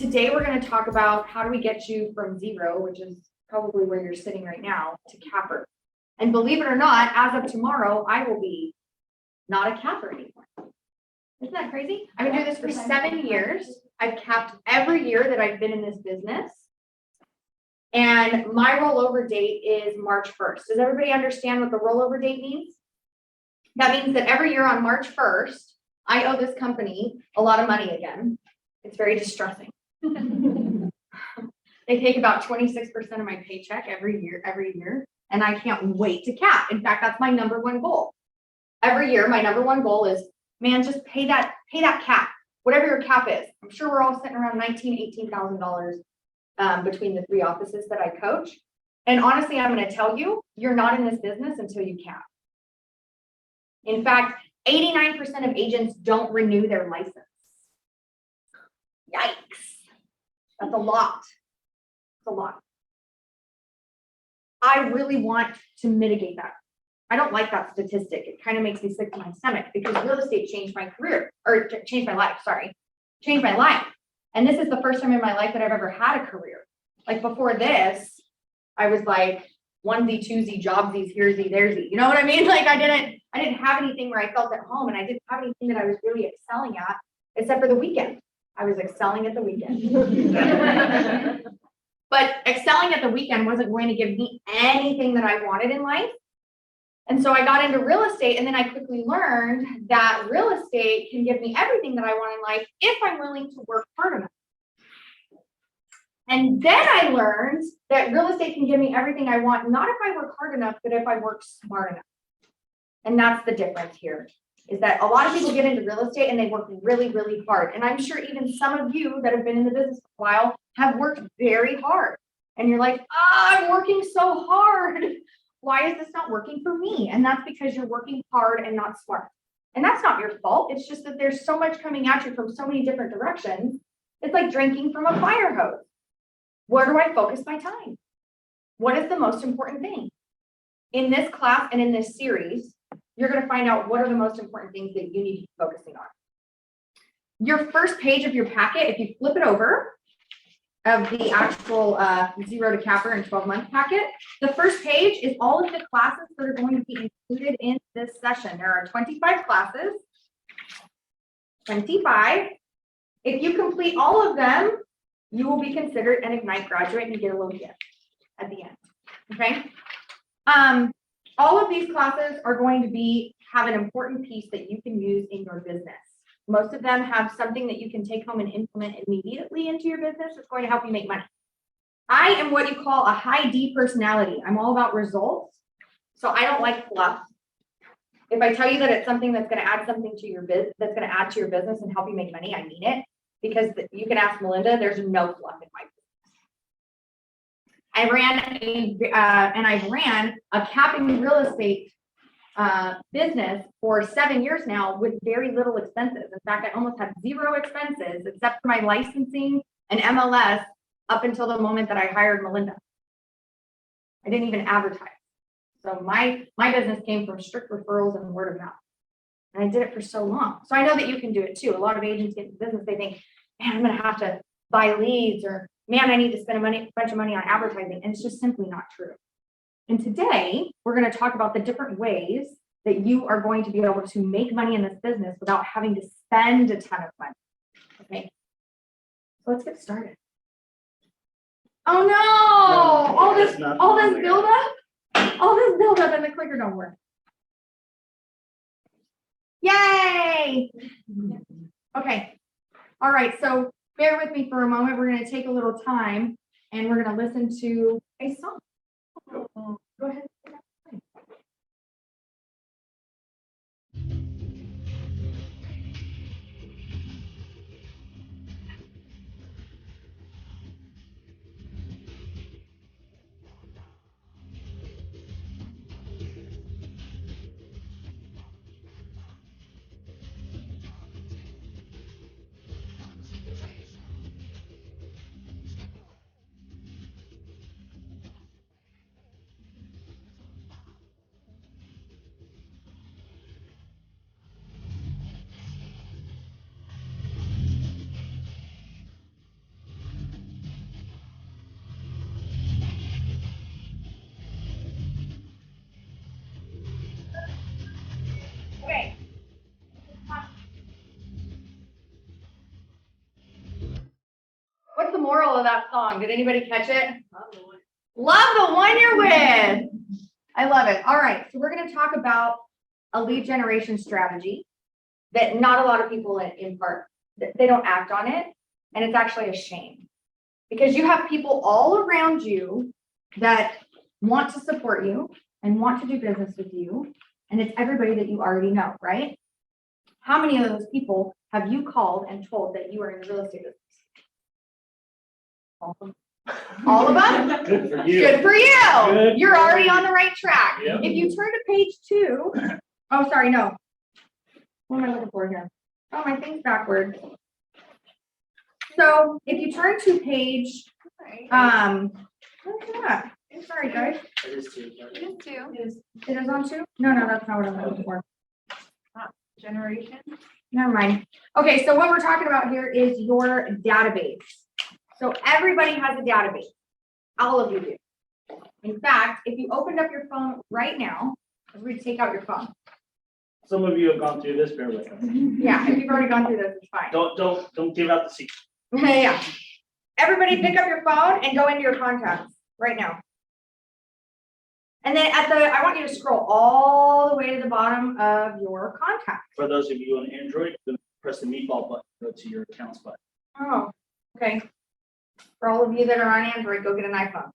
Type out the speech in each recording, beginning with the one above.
Today we're going to talk about how do we get you from zero, which is probably where you're sitting right now, to capper. And believe it or not, as of tomorrow, I will be not a capper anymore. Isn't that crazy? I've been doing this for 7 years. I've capped every year that I've been in this business. And my rollover date is March 1st. Does everybody understand what the rollover date means? That means that every year on March 1st, I owe this company a lot of money again. It's very distressing. They take about 26% of my paycheck every year, and I can't wait to cap. In fact, that's my number one goal. Every year, my number one goal is, man, just pay that cap, whatever your cap is. I'm sure we're all sitting around $18,000 between the 3 offices that I coach. And honestly, I'm going to tell you, you're not in this business until you cap. In fact, 89% of agents don't renew their license. Yikes. That's a lot. It's a lot. I really want to mitigate that. I don't like that statistic. It kind of makes me sick to my stomach because real estate changed my career, or changed my life, changed my life. And this is the first time in my life that I've ever had a career. Like before this, I was like onesie, twosie, jobsies, here'sy, there'sy. You know what I mean? Like I didn't have anything where I felt at home, and I didn't have anything that I was really excelling at, except for the weekend. I was excelling at the weekend. But excelling at the weekend wasn't going to give me anything that I wanted in life. And so I got into real estate, and then I quickly learned that real estate can give me everything that I want in life if I'm willing to work hard enough. And then I learned that real estate can give me everything I want, not if I work hard enough, but if I work smart enough. And that's the difference here, is that a lot of people get into real estate and they work really, really hard. And I'm sure even some of you that have been in the business for a while have worked very hard. And you're like, I'm working so hard. Why is this not working for me? And that's because you're working hard and not smart. And that's not your fault. It's just that there's so much coming at you from so many different directions. It's like drinking from a fire hose. Where do I focus my time? What is the most important thing? In this class and in this series, you're going to find out what are the most important things that you need to be focusing on. Your first page of your packet, if you flip it over, of the actual 0 to capper and 12-month packet, the first page is all of the classes that are going to be included in this session. There are 25 classes. 25. If you complete all of them, you will be considered an Ignite graduate and you get a little gift at the end. Okay. All of these classes are going to have an important piece that you can use in your business. Most of them have something that you can take home and implement immediately into your business. It's going to help you make money. I am what you call a high D personality. I'm all about results. So I don't like fluff. If I tell you that it's something that's going to add something to your business, that's going to add to your business and help you make money, I mean it. Because you can ask Melinda, there's no fluff in my business. I've ran a capping real estate business for 7 years now with very little expenses. In fact, I almost had 0 expenses except for my licensing and MLS up until the moment that I hired Melinda. I didn't even advertise. So my business came from strict referrals and word of mouth. And I did it for so long. So I know that you can do it too. A lot of agents get into business, they think, man, I'm going to have to buy leads, or man, I need to spend a bunch of money on advertising. And it's just simply not true. And today we're going to talk about the different ways that you are going to be able to make money in this business without having to spend a ton of money. Okay. So let's get started. Oh no, all this buildup and the clicker don't work. Yay! Okay. All right. So bear with me for a moment. We're going to take a little time and we're going to listen to a song. Go ahead. moral of that song? Did anybody catch it? Love the one you're with. I love it. All right, so we're going to talk about a lead generation strategy that not a lot of people in part, they don't act on it. And it's actually a shame because you have people all around you that want to support you and want to do business with you. And it's everybody that you already know, right? How many of those people have you called and told that you are in the real estate business? All of them? Good for you. Good for you. Good. You're already on the right track. Yep. If you turn to page 2, oh, sorry, no. What am I looking for here? Oh, my thing's backwards. So if you turn to page, where's that? Sorry, guys. It is too. It is on 2? No, that's not what I'm looking for. Generation. Never mind. Okay, so what we're talking about here is your database. So everybody has a database. All of you do. In fact, if you opened up your phone right now, we're going to take out your phone. Some of you have gone through this, bear with us. Yeah, if you've already gone through this, it's fine. Don't give out the secret. Yeah. Everybody pick up your phone and go into your contacts right now. And then I want you to scroll all the way to the bottom of your contacts. For those of you on Android, press the meatball button, go to your accounts button. Oh, okay. For all of you that are on Android, go get an iPhone.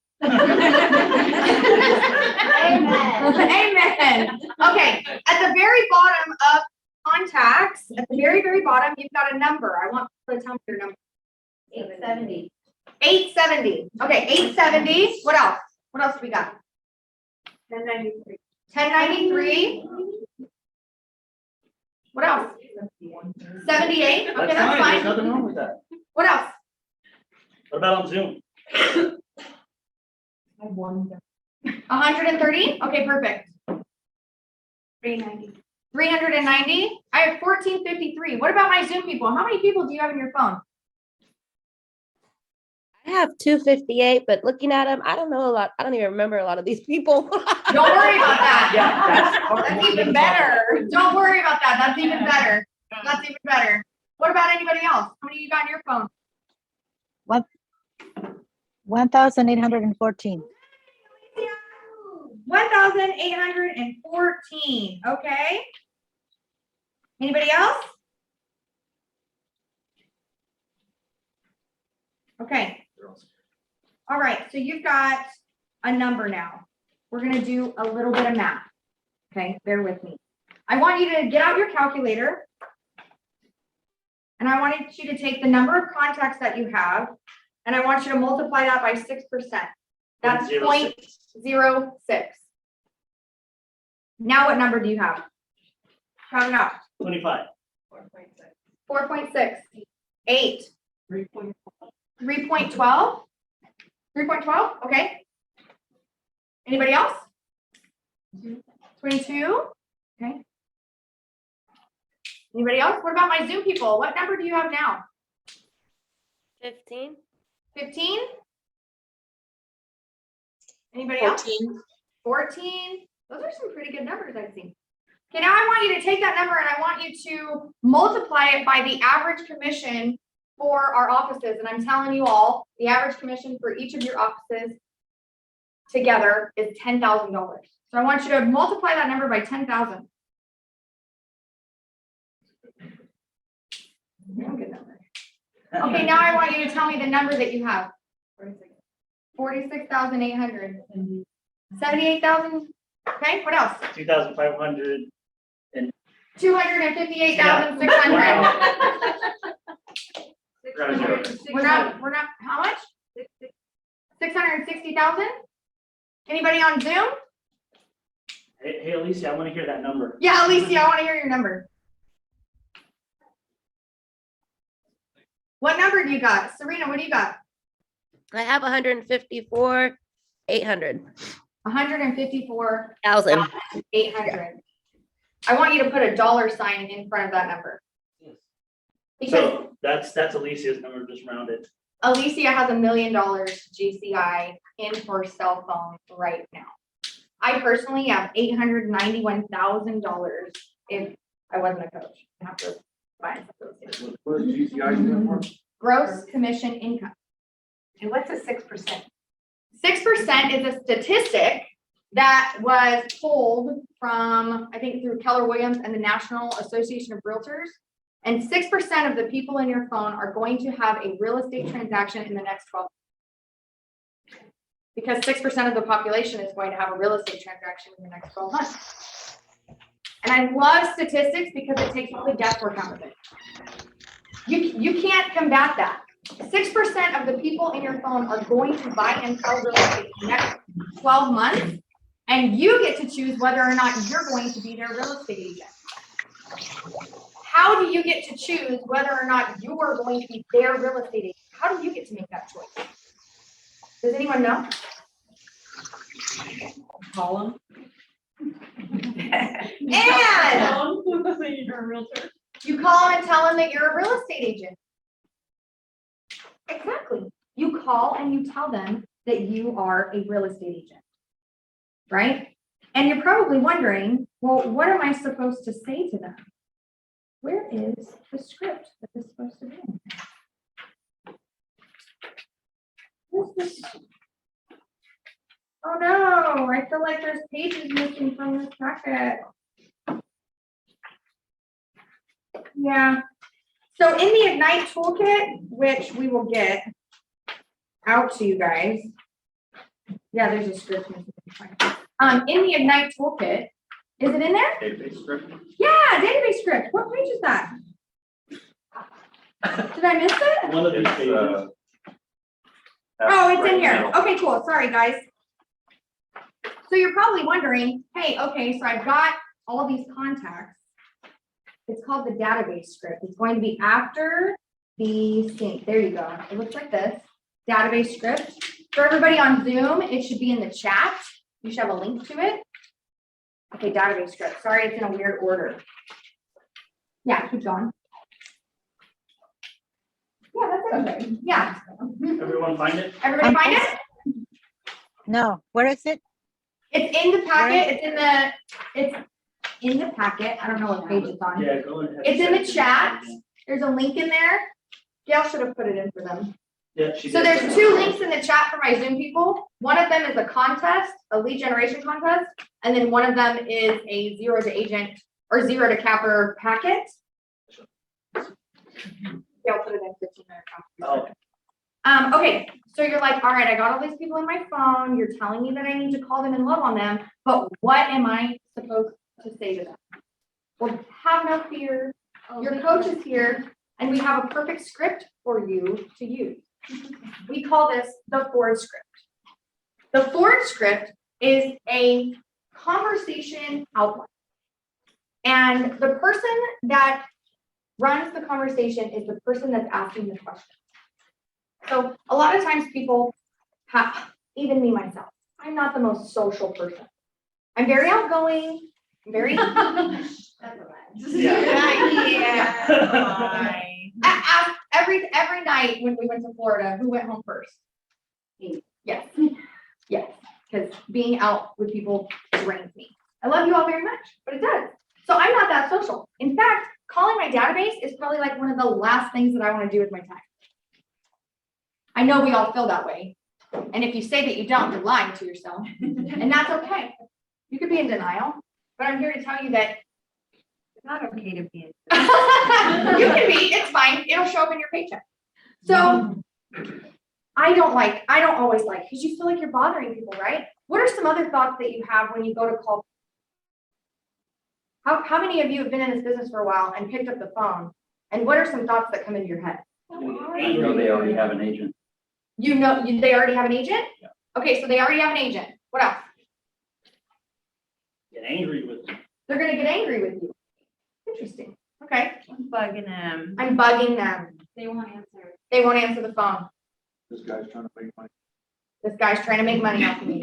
Amen. Okay, at the very bottom of contacts, at the very, very bottom, you've got a number. I want you to tell me your number. 870. 870. Okay, 870. What else? What else do we got? 1093. 1093. What else? 78. Okay, that's There's fine. nothing wrong with that. What else? What about on Zoom? I won. 130. Okay, perfect. 390. 390. I have 1453. What about my Zoom people? How many people do you have in your phone? I have 258, but looking at them, I don't know a lot. I don't even remember a lot of these people. Don't worry about that. Yeah, That's even better. Don't worry about that. That's even better. That's even better. What about anybody else? How many you got in your phone? 1,814. 1,814. Okay. Anybody else? Okay. All right. So you've got a number now. We're going to do a little bit of math. Okay. Bear with me. I want you to get out your calculator. And I want you to take the number of contacts that you have. And I want you to multiply that by 6%. That's 0.06. Now what number do you have? Count it out. 25. 4.6. 8. 3.4. 3.12. 3.12. Okay. Anybody else? 22. Okay. Anybody else? What about my Zoom people? What number do you have now? 15. 15. Anybody else? 14. Those are some pretty good numbers, I think. Okay, now I want you to take that number and I want you to multiply it by the average commission for our offices. And I'm telling you all, the average commission for each of your offices together is $10,000. So I want you to multiply that number by 10,000. Good number. Okay, now I want you to tell me the number that you have. 46,800. 78,000. Okay, what else? 2,500. 258,600. We're not, how much? 660,000? Anybody on Zoom? Hey, Alicia, I want to hear that number. Yeah, Alicia, I want to hear your number. What number do you got? Serena, what do you got? I have 154, 800. 154,800. 1,000. I want you to put a dollar sign in front of that number. Because So that's Alicia's number, just rounded. Alicia has $1 million GCI in her cell phone right now. I personally have $891,000 if I wasn't a coach. I have to find those things. What does GCI stand for? Gross commission income. And what's a 6%? 6% is a statistic that was pulled from, I think, through Keller Williams and the National Association of Realtors. And 6% of the people in your phone are going to have a real estate transaction in the next 12 months. Because 6% of the population is going to have a real estate transaction in the next 12 months. And I love statistics because it takes all the guesswork out of it. You can't combat that. 6% of the people in your phone are going to buy and sell real estate in the next 12 months, and you get to choose whether or not you're going to be their real estate agent. How do you get to choose whether or not you are going to be their real estate agent? How do you get to make that choice? Does anyone know? Call them. And you call them and tell them that you're a real estate agent. Exactly. You call and you tell them that you are a real estate agent, right? And you're probably wondering, well, what am I supposed to say to them? Where is the script that this is supposed to be in? Where's this? Oh no, I feel like there's pages missing from this packet. Yeah. So in the Ignite toolkit, which we will get out to you guys. Yeah, there's a script missing. In the Ignite toolkit, is it in there? Database script. Yeah, database script. What page is that? Did I miss it? One of these pages. Oh, it's in here. Okay, cool. Sorry, guys. So you're probably wondering, hey, okay, so I've got all these contacts. It's called the database script. It's going to be after the sync. There you go. It looks like this. Database script. For everybody on Zoom, it should be in the chat. You should have a link to it. Okay, database script. Sorry, it's in a weird order. Yeah, keep going. Yeah, that's okay. Yeah. Everyone find it? Everybody find it? No, where is it? It's in the packet. It's in the packet. I don't know what page it's on. Yeah, go ahead. It's in the chat. There's a link in there. Gail should have put it in for them. Yeah, she So did. there's 2 links in the chat for my Zoom people. One of them is a contest, a lead generation contest, and then one of them is a 0 to agent or 0 to capper packet. Gail put it in 15-minute. Oh, Okay, so you're like, all right, I got all these people in my phone. You're telling me that I need to call them and love on them, but what am I supposed to say to them? Well, have no fear. Your coach is here, and we have a perfect script for you to use. We call this the Ford script. The Ford script is a conversation outline. And the person that runs the conversation is the person that's asking the question. So a lot of times people have, even me myself, I'm not the most social person. I'm very outgoing, very. Every night when we went to Florida, who went home first? Me. Yes, yes, because being out with people drains me. I love you all very much, but it does. So I'm not that social. In fact, calling my database is probably like one of the last things that I want to do with my time. I know we all feel that way. And if you say that you don't, you're lying to yourself. And that's okay. You could be in denial, but I'm here to tell you that It's not okay to be. you can be, it's fine. It'll show up in your paycheck. So I don't always like, because you feel like you're bothering people, right? What are some other thoughts that you have when you go to call? How many of you have been in this business for a while and picked up the phone? And what are some thoughts that come into your head? You know, they already have an agent. They already have an agent? Yeah. Okay, so they already have an agent. What else? get angry with them. They're gonna get angry with you. Interesting. Okay. I'm bugging them. I'm bugging them. They won't answer. They won't answer the phone. This guy's trying to make money. This guy's trying to make money off of me.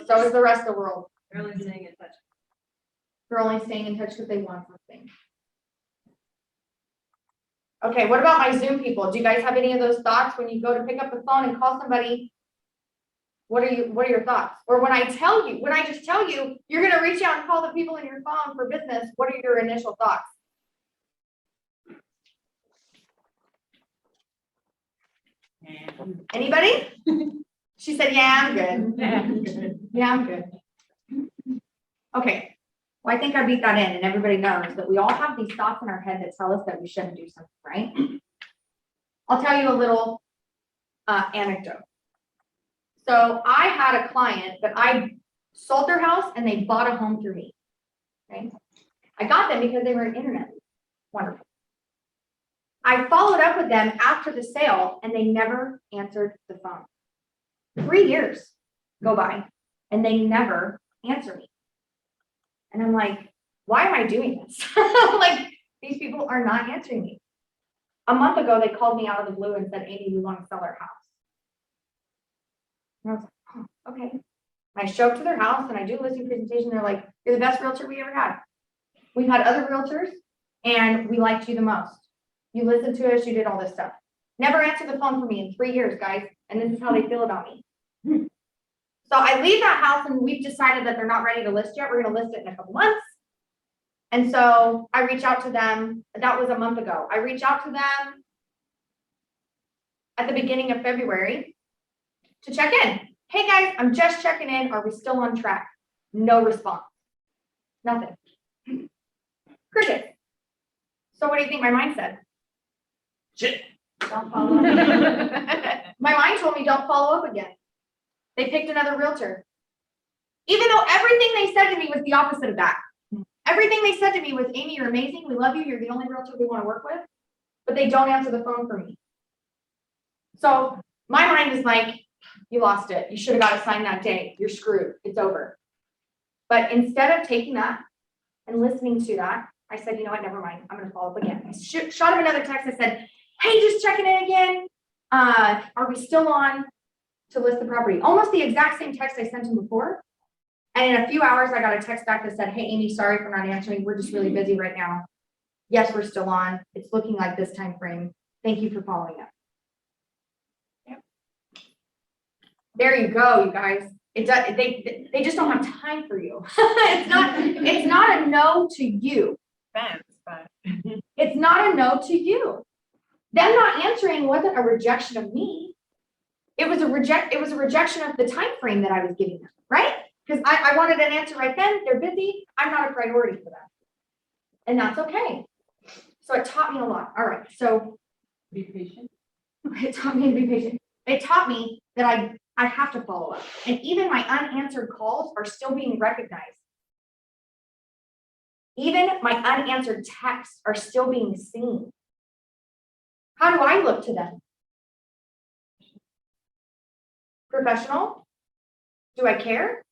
So is the rest of the world. They're only staying in touch. They're only staying in touch because they want something. Okay, what about my Zoom people? Do you guys have any of those thoughts when you go to pick up the phone and call somebody? What are your thoughts? Or when I just tell you, you're gonna reach out and call the people in your phone for business, what are your initial thoughts? Anybody? She said, yeah, I'm good. Yeah, I'm good. Okay, well, I think I beat that in, and everybody knows that we all have these thoughts in our head that tell us that we shouldn't do something, right? I'll tell you a little anecdote. So I had a client that I sold their house and they bought a home through me, right? I got them because they were an internet. Wonderful. I followed up with them after the sale and they never answered the phone. 3 years go by and they never answer me. And I'm like, why am I doing this? Like, these people are not answering me. A month ago, they called me out of the blue and said, Amy, we want to sell our house. And I was like, oh, okay. I show up to their house and I do a listing presentation. They're like, you're the best realtor we ever had. We've had other realtors and we liked you the most. You listened to us, you did all this stuff. Never answered the phone for me in 3 years, guys. And this is how they feel about me. So I leave that house and we've decided that they're not ready to list yet. We're going to list it in a couple months. And so I reach out to them. That was a month ago. I reach out to them at the beginning of February to check in. Hey guys, I'm just checking in. Are we still on track? No response. Nothing. Cricket. So what do you think my mind said? Shit. Don't follow up. My mind told me don't follow up again. They picked another realtor. Even though everything they said to me was the opposite of that. Everything they said to me was, Amy, you're amazing. We love you. You're the only realtor we want to work with. But they don't answer the phone for me. So my mind is like, you lost it. You should have got a sign that day. You're screwed. It's over. But instead of taking that and listening to that, I said, you know what? Never mind. I'm going to follow up again. I shot him another text. I said, hey, just checking in again. Are we still on to list the property? Almost the exact same text I sent him before. And in a few hours, I got a text back that said, hey, Amy, sorry for not answering. We're just really busy right now. Yes, we're still on. It's looking like this time frame. Thank you for following up. Yep. There you go, you guys. It does, they just don't have time for you. It's not a no to you. It's not a no to you. Them not answering wasn't a rejection of me. It was a rejection of the time frame that I was giving them, right? Because I wanted an answer right then. They're busy. I'm not a priority for them. And that's okay. So it taught me a lot. All right. So Be patient. it taught me to be patient. It taught me that I have to follow up. And even my unanswered calls are still being recognized. Even my unanswered texts are still being seen. How do I look to them? Professional? Do I care?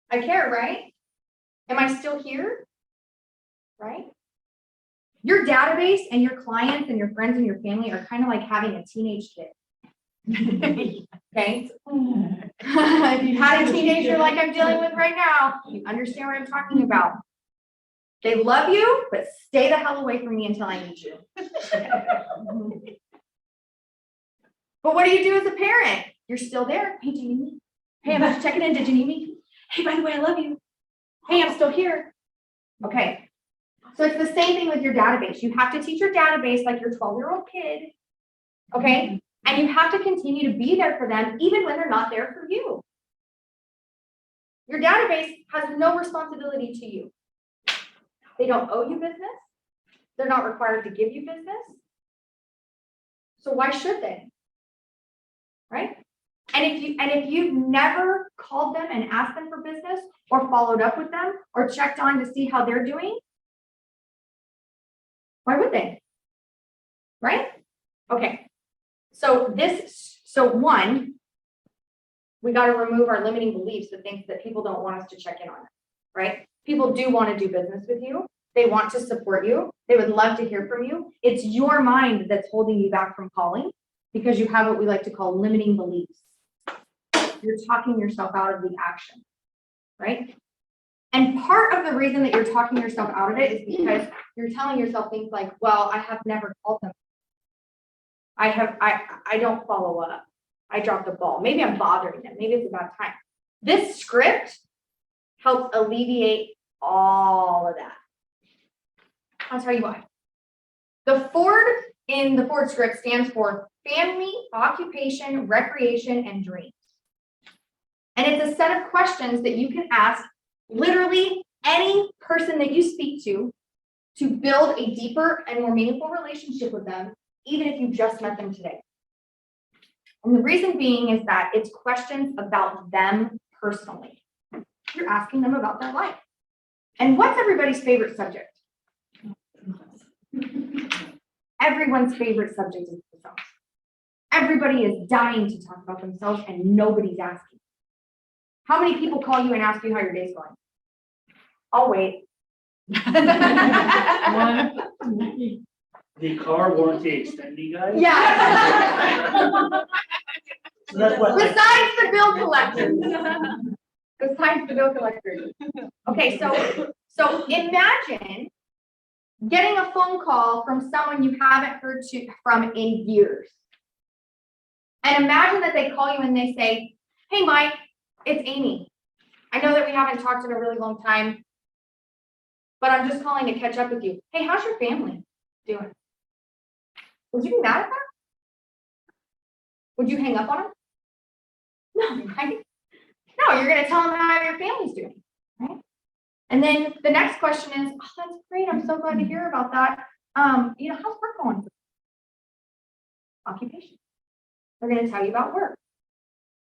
I care, right? Am I still here? Right? Your database and your clients and your friends and your family are kind of like having a teenage kid. Okay? If you had a teenager like I'm dealing with right now, you understand what I'm talking about. They love you, but stay the hell away from me until I need you. But what do you do as a parent? You're still there. Hey, do you need me? Hey, I'm just checking in. Did you need me? Hey, by the way, I love you. Hey, I'm still here. Okay. So it's the same thing with your database. You have to teach your database like your 12-year-old kid. Okay. And you have to continue to be there for them even when they're not there for you. Your database has no responsibility to you. They don't owe you business. They're not required to give you business. So why should they? Right? And if you've never called them and asked them for business or followed up with them or checked on to see how they're doing, why would they? Right? Okay. So one, we got to remove our limiting beliefs, the things that people don't want us to check in on, right? People do want to do business with you. They want to support you. They would love to hear from you. It's your mind that's holding you back from calling because you have what we like to call limiting beliefs. You're talking yourself out of the action, right? And part of the reason that you're talking yourself out of it is because you're telling yourself things like, well, I have never called them. I don't follow up. I dropped the ball. Maybe I'm bothering them. Maybe it's about time. This script helps alleviate all of that. I'll tell you why. The Ford in the Ford script stands for family, occupation, recreation, and dreams. And it's a set of questions that you can ask literally any person that you speak to build a deeper and more meaningful relationship with them, even if you just met them today. And the reason being is that it's questions about them personally. You're asking them about their life. And what's everybody's favorite subject? Everyone's favorite subject is themselves. Everybody is dying to talk about themselves and nobody's asking. How many people call you and ask you how your day's going? I'll wait. The car warranty extending guy? Yeah. So that's what, like, Besides the bill collectors. Besides the bill collectors. Okay, so imagine getting a phone call from someone you haven't heard from in years. And imagine that they call you and they say, hey, Mike, it's Amy. I know that we haven't talked in a really long time, but I'm just calling to catch up with you. Hey, how's your family doing? Would you be mad at that? Would you hang up on them? No, right? No, you're going to tell them how your family's doing, right? And then the next question is, oh, that's great. I'm so glad to hear about that. How's work going? Occupation. They're going to tell you about work.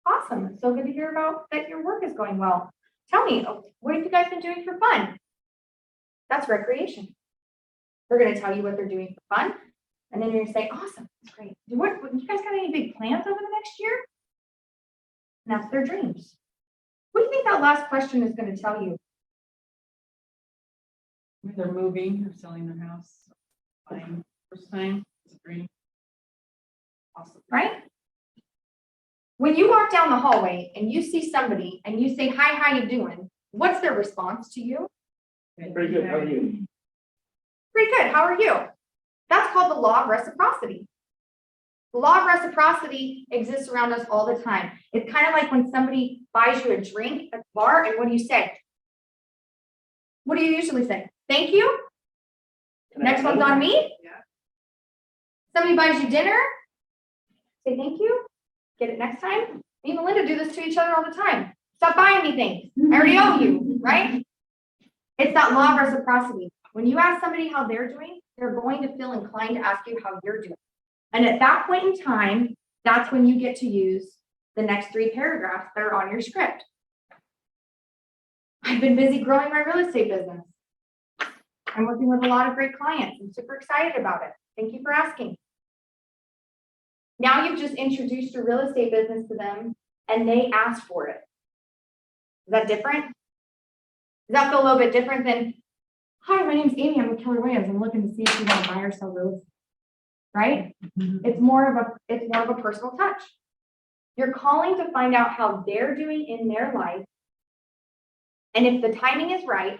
Awesome. It's so good to hear about that your work is going well. Tell me, what have you guys been doing for fun? That's recreation. They're going to tell you what they're doing for fun. And then you're going to say, awesome, that's great. What, you guys got any big plans over the next year? And that's their dreams. What do you think that last question is going to tell you? They're moving or selling their house, buying first time, it's a dream. Awesome. Right? When you walk down the hallway and you see somebody and you say, hi, how you doing? What's their response to you? pretty good, how are you? Pretty good, how are you? That's called the law of reciprocity. The law of reciprocity exists around us all the time. It's kind of like when somebody buys you a drink at the bar, and what do you say? What do you usually say? Thank you. Next one's on me. Yeah. Somebody buys you dinner. Say thank you. Get it next time. Me and Melinda do this to each other all the time. Stop buying me things. I already owe you, right? It's that law of reciprocity. When you ask somebody how they're doing, they're going to feel inclined to ask you how you're doing. And at that point in time, that's when you get to use the next 3 paragraphs that are on your script. I've been busy growing my real estate business. I'm working with a lot of great clients. I'm super excited about it. Thank you for asking. Now you've just introduced your real estate business to them and they asked for it. Is that different? Does that feel a little bit different than, hi, my name's Amy, I'm with Keller Williams. I'm looking to see if you want to buy or sell real estate. Right? It's more of a personal touch. You're calling to find out how they're doing in their life. And if the timing is right,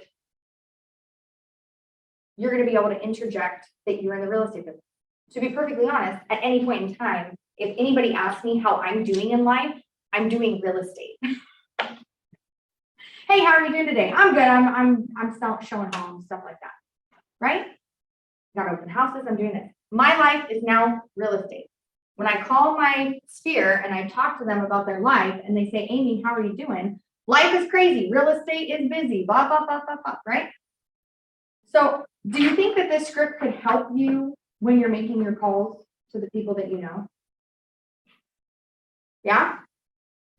you're going to be able to interject that you're in the real estate business. To be perfectly honest, at any point in time, if anybody asks me how I'm doing in life, I'm doing real estate. Hey, how are you doing today? I'm good. I'm showing homes, stuff like that. Right? Got open houses. I'm doing this. My life is now real estate. When I call my sphere and I talk to them about their life and they say, Amy, how are you doing? Life is crazy. Real estate is busy. Blah, blah, blah, blah, blah. Right? So do you think that this script could help you when you're making your calls to the people that you know? Yeah?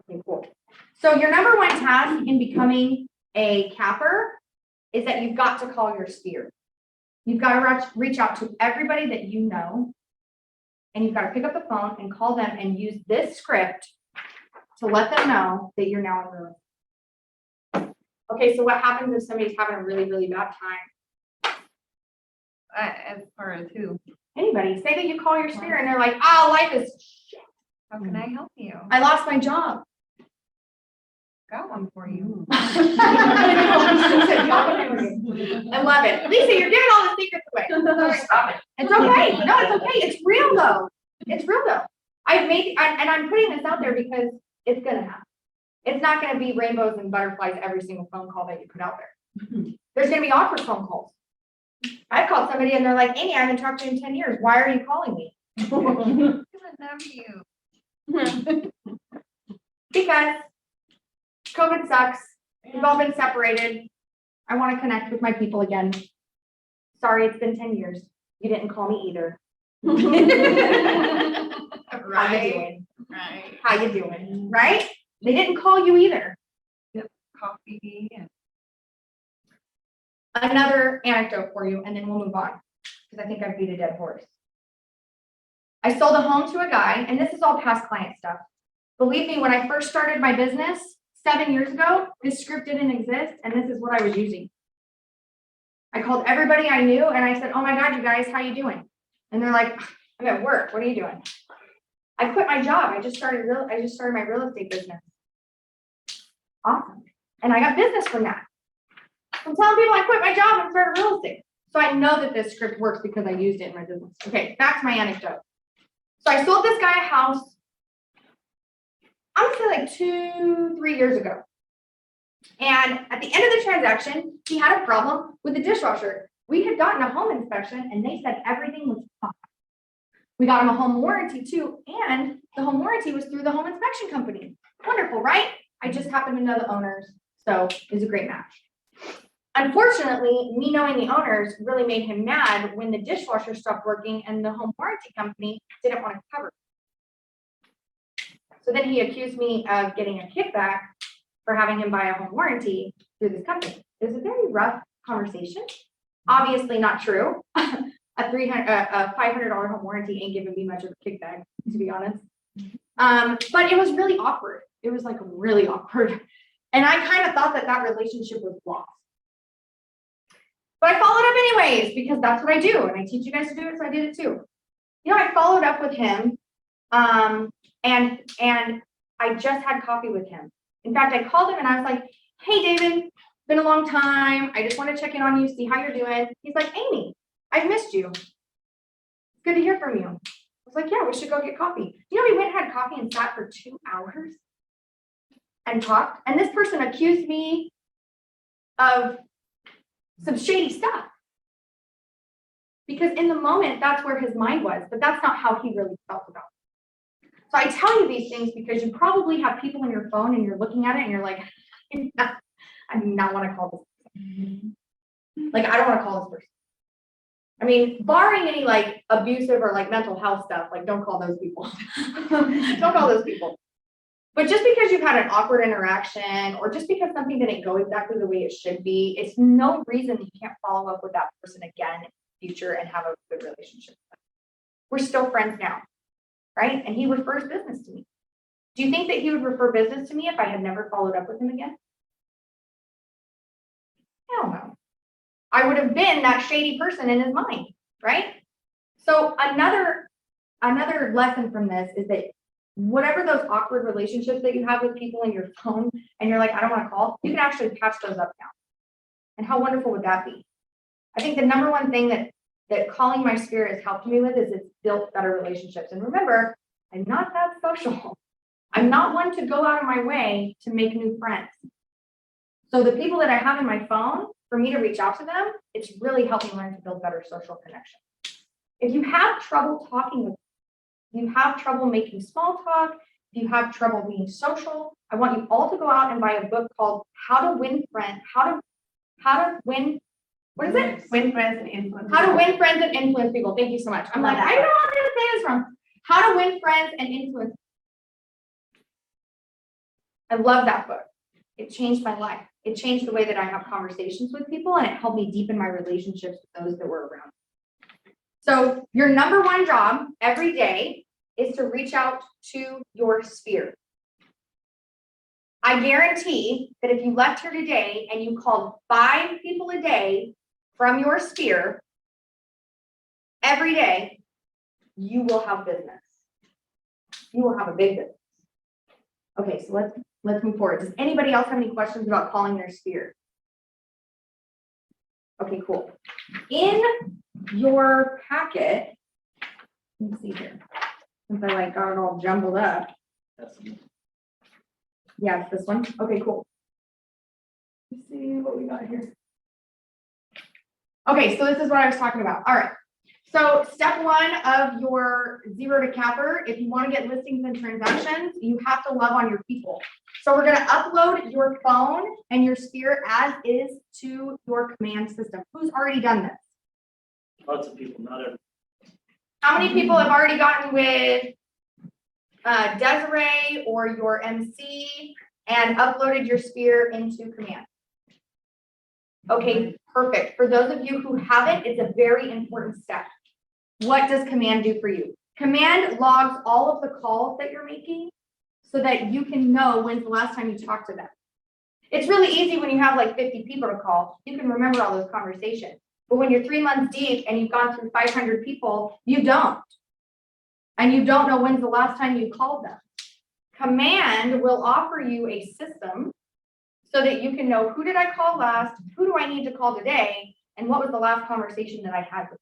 Okay, cool. So your number 1 task in becoming a capper is that you've got to call your sphere. You've got to reach out to everybody that you know, and you've got to pick up the phone and call them and use this script to let them know that you're now in real estate. Okay, so what happens if somebody's having a really, really bad time? As far as who? Anybody. Say that you call your sphere and they're like, oh, life is shit. How can I help you? I lost my job. Got one for you. I love it. Lisa, you're giving all the secrets away. Stop it. It's okay. No, it's okay. It's real though. It's real though. I'm putting this out there because it's gonna happen. It's not gonna be rainbows and butterflies every single phone call that you put out there. There's gonna be awkward phone calls. I called somebody and they're like, Amy, I haven't talked to you in 10 years. Why are you calling me? I love you. Because COVID sucks. We've all been separated. I want to connect with my people again. Sorry, it's been 10 years. You didn't call me either. How you Right, doing? right. How you doing? Right? They didn't call you either. Coffee and. Another anecdote for you, and then we'll move on, because I think I've beat a dead horse. I sold a home to a guy, and this is all past client stuff. Believe me, when I first started my business 7 years ago, this script didn't exist, and this is what I was using. I called everybody I knew, and I said, oh my God, you guys, how you doing? And they're like, I'm at work. What are you doing? I quit my job. I just started my real estate business. Awesome. And I got business from that. I'm telling people I quit my job and started real estate. So I know that this script works because I used it in my business. Okay, back to my anecdote. So I sold this guy a house, I would say like 2-3 years ago. And at the end of the transaction, he had a problem with the dishwasher. We had gotten a home inspection and they said everything was fine. We got him a home warranty too, and the home warranty was through the home inspection company. Wonderful, right? I just happen to know the owners, so it was a great match. Unfortunately, me knowing the owners really made him mad when the dishwasher stopped working and the home warranty company didn't want to cover it. So then he accused me of getting a kickback for having him buy a home warranty through this company. It was a very rough conversation. Obviously not true. A $500 home warranty ain't giving me much of a kickback, to be honest. But it was really awkward. It was like really awkward. And I kind of thought that that relationship was lost. But I followed up anyways, because that's what I do. And I teach you guys to do it, so I did it too. You know, I followed up with him, and I just had coffee with him. In fact, I called him and I was like, hey, David, been a long time. I just want to check in on you, see how you're doing. He's like, Amy, I've missed you. It's good to hear from you. I was like, yeah, we should go get coffee. You know, we went and had coffee and sat for 2 hours and talked. And this person accused me of some shady stuff. Because in the moment, that's where his mind was, but that's not how he really felt about it. So I tell you these things because you probably have people in your phone and you're looking at it and you're like, I do not want to call this person. Like, I don't want to call this person. I mean, barring any like abusive or like mental health stuff, like don't call those people. Don't call those people. But just because you've had an awkward interaction or just because something didn't go exactly the way it should be, it's no reason you can't follow up with that person again in the future and have a good relationship. We're still friends now, right? And he refers business to me. Do you think that he would refer business to me if I had never followed up with him again? Hell no. I would have been that shady person in his mind, right? So another lesson from this is that whatever those awkward relationships that you have with people in your phone and you're like, I don't want to call, you can actually patch those up now. And how wonderful would that be? I think the number one thing that calling my spirit has helped me with is it's built better relationships. And remember, I'm not that social. I'm not one to go out of my way to make new friends. So the people that I have in my phone, for me to reach out to them, it's really helped me learn to build better social connections. If you have trouble talking with you have trouble making small talk, if you have trouble being social, I want you all to go out and buy a book called How to Win Friends, How to Win, what is it? Win friends and influence. How to Win Friends and Influence People. Thank you so much. I'm like, I don't know where to say this from. How to Win Friends and Influence. I love that book. It changed my life. It changed the way that I have conversations with people, and it helped me deepen my relationships with those that were around. So your number one job every day is to reach out to your sphere. I guarantee that if you left here today and you called 5 people a day from your sphere every day, you will have business. You will have a big business. Okay, so let's move forward. Does anybody else have any questions about calling their sphere? Okay, cool. In your packet, let me see here, since I like got it all jumbled up. Yeah, it's this one. Okay, cool. Let's see what we got here. Okay, so this is what I was talking about. All right. So step one of your zero to capper, if you want to get listings and transactions, you have to love on your people. So we're going to upload your phone and your sphere as is to your command system. Who's already done this? Lots of people, not everyone. How many people have already gotten with Desiree or your MC and uploaded your sphere into command? Okay, perfect. For those of you who haven't, it's a very important step. What does command do for you? Command logs all of the calls that you're making so that you can know when's the last time you talked to them. It's really easy when you have like 50 people to call. You can remember all those conversations. But when you're 3 months deep and you've gone through 500 people, you don't. And you don't know when's the last time you called them. Command will offer you a system so that you can know who did I call last, who do I need to call today, and what was the last conversation that I had with them.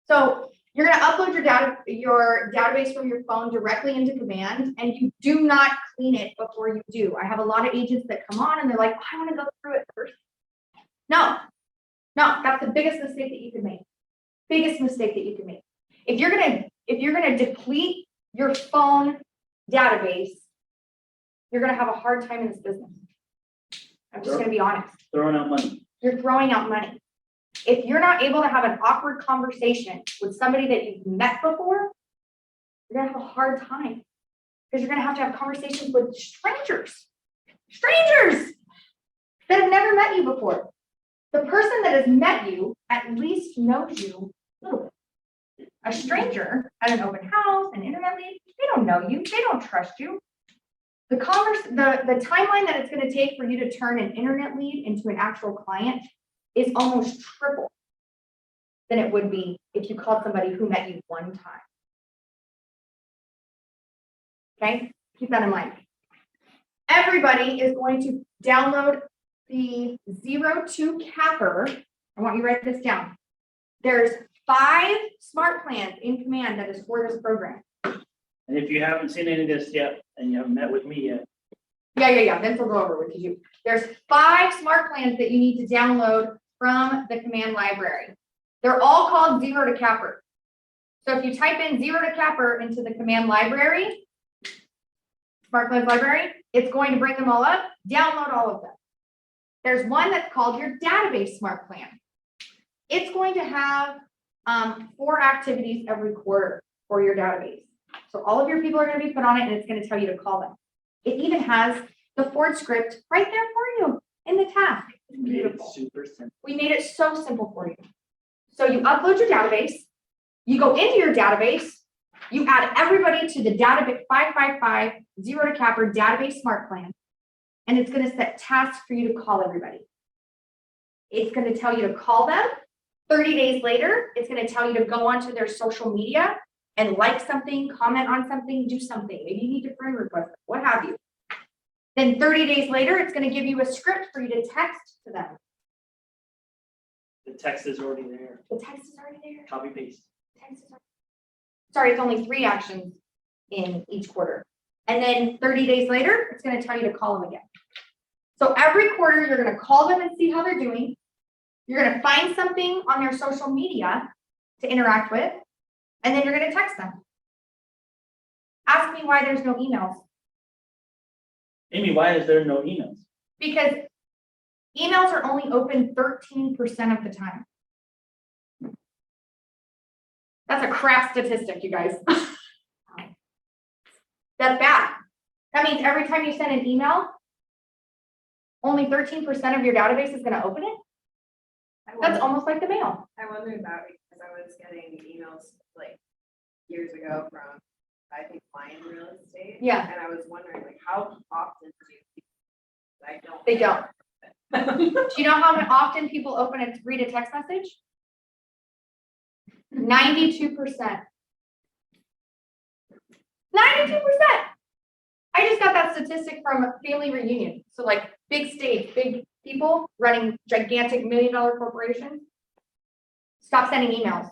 So you're going to upload your database from your phone directly into command, and you do not clean it before you do. I have a lot of agents that come on and they're like, I want to go through it first. No, that's the biggest mistake that you can make. Biggest mistake that you can make. If you're gonna deplete your phone database, you're gonna have a hard time in this business. I'm just gonna be honest. Throwing out money. You're throwing out money. If you're not able to have an awkward conversation with somebody that you've met before, you're gonna have a hard time because you're gonna have conversations with strangers that have never met you before. The person that has met you at least knows you a little bit. A stranger at an open house, an internet lead, they don't know you, they don't trust you. The timeline that it's going to take for you to turn an internet lead into an actual client is almost triple than it would be if you called somebody who met you one time. Okay, keep that in mind. Everybody is going to download the 02 capper. I want you to write this down. There's 5 smart plans in command that is for this program. And if you haven't seen any of this yet, and you haven't met with me yet, Yeah. Vince will go over with you. There's 5 smart plans that you need to download from the command library. They're all called 0 to capper. So if you type in 0 to capper into the command library, smart plans library, it's going to bring them all up. Download all of them. There's one that's called your database smart plan. It's going to have 4 activities every quarter for your database. So all of your people are going to be put on it and it's going to tell you to call them. It even has the Ford script right there for you in the task. It's beautiful. super simple. We made it so simple for you. So you upload your database, you go into your database, you add everybody to the database 555 0 to capper database smart plan, and it's going to set tasks for you to call everybody. It's going to tell you to call them. 30 days later, it's going to tell you to go onto their social media and like something, comment on something, do something. Maybe you need to friend request, what have you. Then 30 days later, it's going to give you a script for you to text to them. The text is already there. The text is already there. Copy paste. Text is already... Sorry, it's only 3 actions in each quarter. And then 30 days later, it's going to tell you to call them again. So every quarter, you're going to call them and see how they're doing. You're going to find something on their social media to interact with, and then you're going to text them. Ask me why there's no emails. Amy, why is there no emails? Because emails are only open 13% of the time. That's a crap statistic, you guys. That's bad. That means every time you send an email, only 13% of your database is going to open it. That's almost like the mail. I wondered that because I was getting emails like years ago from, I think, Lion Real Estate. Yeah. And I was wondering, like, how often do people, I don't. They don't. Do you know how often people read a text message? 92%. 92%. I just got that statistic from Family Reunion. So like big stage, big people running gigantic $1 million corporations. Stop sending emails.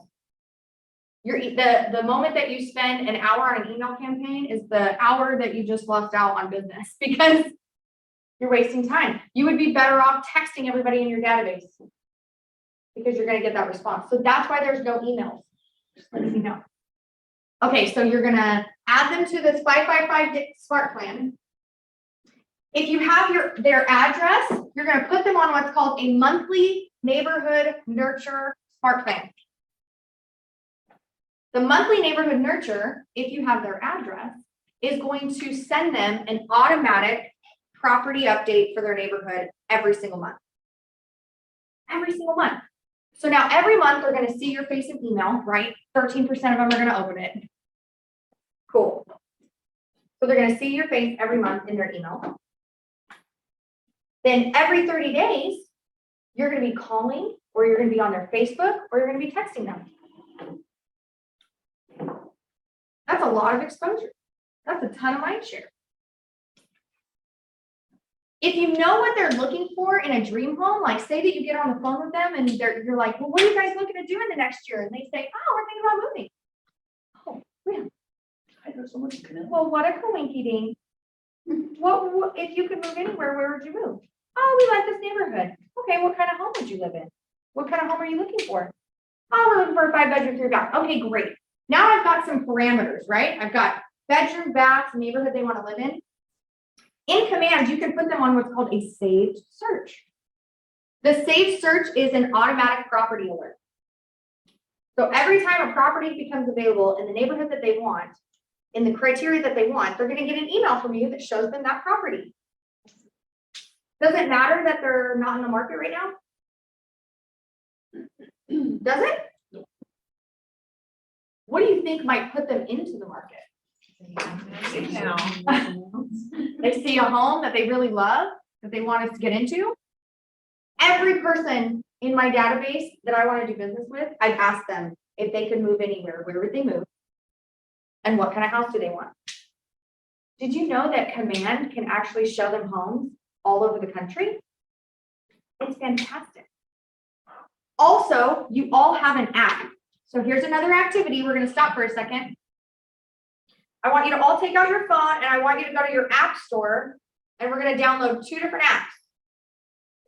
The moment that you spend an hour on an email campaign is the hour that you just lost out on business because you're wasting time. You would be better off texting everybody in your database. because you're gonna get that response. So that's why there's no emails. Just letting you know. Okay, so you're gonna add them to this 555 smart plan. If you have their address, you're gonna put them on what's called a monthly neighborhood nurture smart plan. The monthly neighborhood nurture, if you have their address, is going to send them an automatic property update for their neighborhood every single month. Every single month. So now every month they're gonna see your face in email, right? 13% of them are gonna open it. Cool. So they're gonna see your face every month in their email. Then every 30 days, you're gonna be calling, or you're gonna be on their Facebook, or you're gonna be texting them. That's a lot of exposure. That's a ton of mind share. If you know what they're looking for in a dream home, like say that you get on the phone with them and you're like, well, what are you guys looking to do in the next year? And they say, oh, we're thinking about moving. Oh, really? I know someone who can. Well, what a coinky ding. What, if you could move anywhere, where would you move? Oh, we like this neighborhood. Okay, what kind of home would you live in? What kind of home are you looking for? Oh, we're looking for a 5-bedroom, 3-bath. Okay, great. Now I've got some parameters, right? I've got bedroom, bath, neighborhood they want to live in. In Command, you can put them on what's called a saved search. The saved search is an automatic property alert. So every time a property becomes available in the neighborhood that they want, in the criteria that they want, they're going to get an email from you that shows them that property. Does it matter that they're not in the market right now? Does it? No. What do you think might put them into the market? They see a home that they really love, that they want us to get into. Every person in my database that I want to do business with, I've asked them if they could move anywhere, where would they move? And what kind of house do they want? Did you know that Command can actually show them homes all over the country? It's fantastic. Also, you all have an app. So here's another activity. We're going to stop for a second. I want you to all take out your phone and I want you to go to your app store and we're going to download 2 different apps.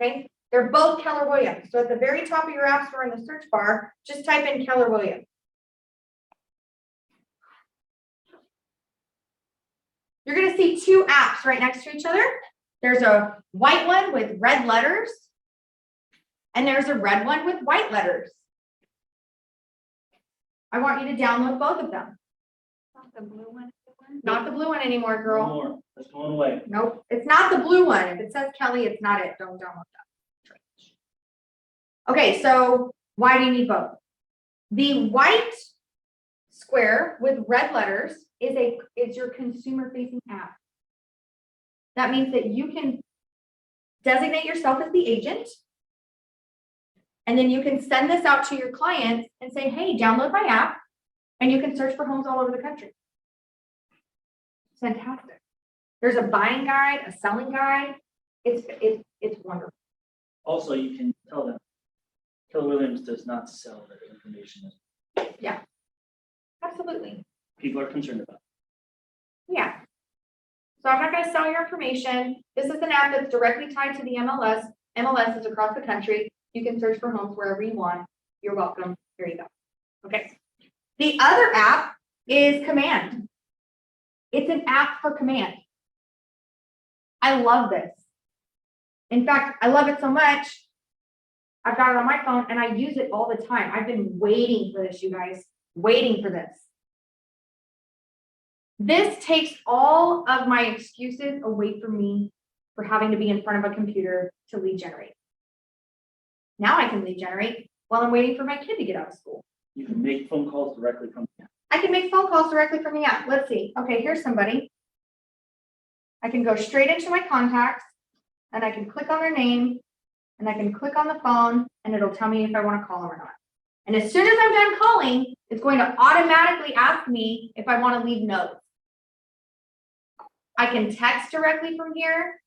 Okay? They're both Keller Williams. So at the very top of your app store in the search bar, just type in Keller Williams. You're going to see 2 apps right next to each other. There's a white one with red letters, and there's a red one with white letters. I want you to download both of them. Not the blue one. Not the blue one anymore, No girl. more. That's going away. Nope, it's not the blue one. If it says Kelly, it's not it. Don't download that. Okay, so why do you need both? The white square with red letters is your consumer facing app. That means that you can designate yourself as the agent, and then you can send this out to your clients and say, hey, download my app, and you can search for homes all over the country. It's fantastic. There's a buying guide, a selling guide. It's wonderful. Also, you can tell them, Keller Williams does not sell their information. Absolutely. People are concerned about. Yeah. So I'm not going to sell your information. This is an app that's directly tied to the MLS. MLS is across the country. You can search for homes wherever you want. You're welcome. Here you go. Okay. The other app is Command. It's an app for Command. I love this. In fact, I love it so much, I've got it on my phone and I use it all the time. I've been waiting for this, you guys. Waiting for this. This takes all of my excuses away from me for having to be in front of a computer to lead generate. Now I can lead generate while I'm waiting for my kid to get out of school. You can make phone calls directly from the app. I can make phone calls directly from the app. Let's see. Okay, here's somebody. I can go straight into my contacts and I can click on their name and I can click on the phone and it'll tell me if I want to call them or not. And as soon as I'm done calling, it's going to automatically ask me if I want to leave notes. I can text directly from here.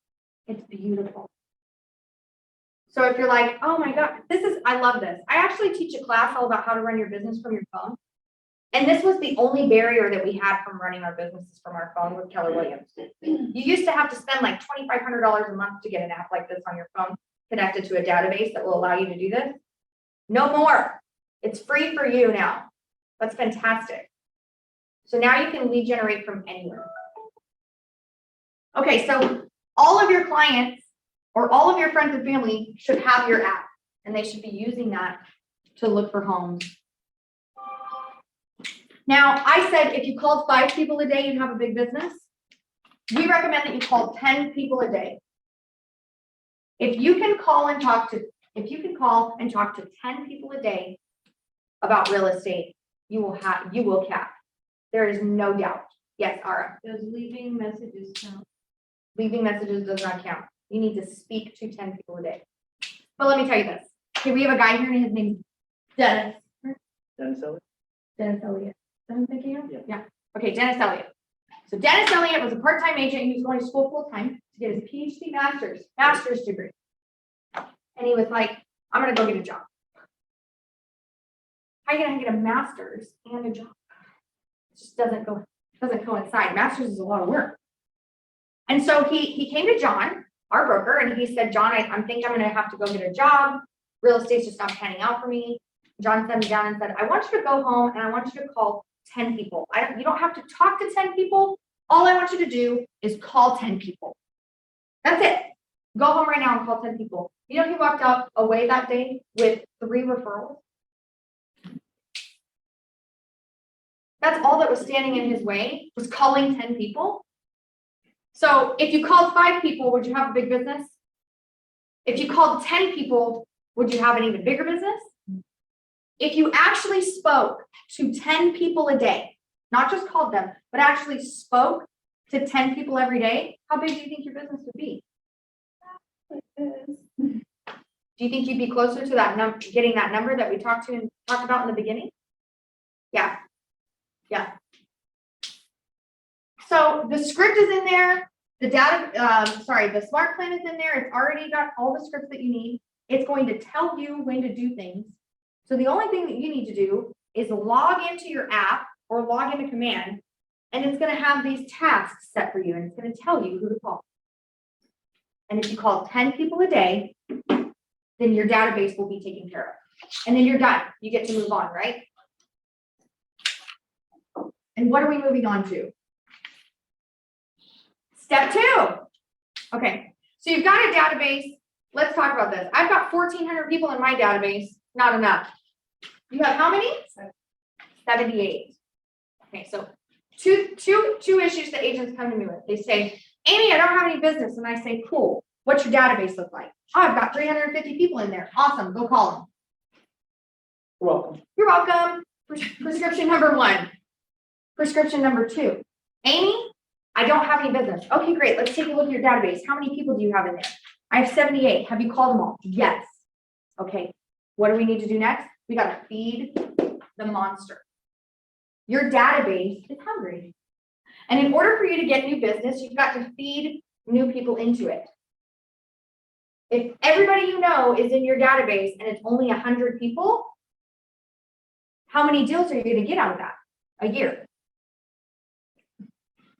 It's beautiful. So if you're like, oh my God, I love this. I actually teach a class all about how to run your business from your phone. And this was the only barrier that we had from running our businesses from our phone with Keller Williams. You used to have to spend like $2,500 a month to get an app like this on your phone connected to a database that will allow you to do this. No more. It's free for you now. That's fantastic. So now you can lead generate from anywhere. Okay, so all of your clients or all of your friends and family should have your app, and they should be using that to look for homes. Now, I said if you called 5 people a day, you'd have a big business. We recommend that you call 10 people a day. If you can call and talk to 10 people a day about real estate, you will cap. There is no doubt. Yes, Ara. Does leaving messages count? Leaving messages does not count. You need to speak to 10 people a day. But let me tell you this. Okay, we have a guy here and his name's Dennis. Dennis Elliott? Dennis Elliott. Is that who I'm thinking of? Yeah. Yeah. Okay, Dennis Elliott. So Dennis Elliott was a part-time agent. He was going to school full-time to get his PhD master's degree. And he was like, I'm gonna go get a job. How are you gonna get a master's and a job? It just doesn't coincide. Master's is a lot of work. And so he came to John, our broker, and he said, John, I think I'm gonna have to go get a job. Real estate's just not panning out for me. John sat me down and said, I want you to go home and I want you to call 10 people. You don't have to talk to 10 people. All I want you to do is call 10 people. That's it. Go home right now and call 10 people. You know, he walked out away that day with 3 referrals. That's all that was standing in his way, was calling 10 people. So if you called 5 people, would you have a big business? If you called 10 people, would you have an even bigger business? If you actually spoke to 10 people a day, not just called them, but actually spoke to 10 people every day, how big do you think your business would be? Do you think you'd be closer to that number, getting that number that we talked about in the beginning? Yeah. Yeah. So the script is in there. The the smart plan is in there. It's already got all the scripts that you need. It's going to tell you when to do things. So the only thing that you need to do is log into your app or log into Command, and it's going to have these tasks set for you, and it's going to tell you who to call. And if you call 10 people a day, then your database will be taken care of. And then you're done. You get to move on, right? And what are we moving on to? Step 2. Okay, so you've got a database. Let's talk about this. I've got 1,400 people in my database. Not enough. You have how many? 78. Okay, so two issues that agents come to me with. They say, Amy, I don't have any business. And I say, cool. What's your database look like? Oh, I've got 350 people in there. Awesome. Go call them. You're welcome. You're welcome. Prescription number 1. Prescription number 2. Amy, I don't have any business. Okay, great. Let's take a look at your database. How many people do you have in there? I have 78. Have you called them all? Yes. Okay. What do we need to do next? We got to feed the monster. Your database is hungry. And in order for you to get new business, you've got to feed new people into it. If everybody you know is in your database and it's only 100 people, how many deals are you going to get out of that a year?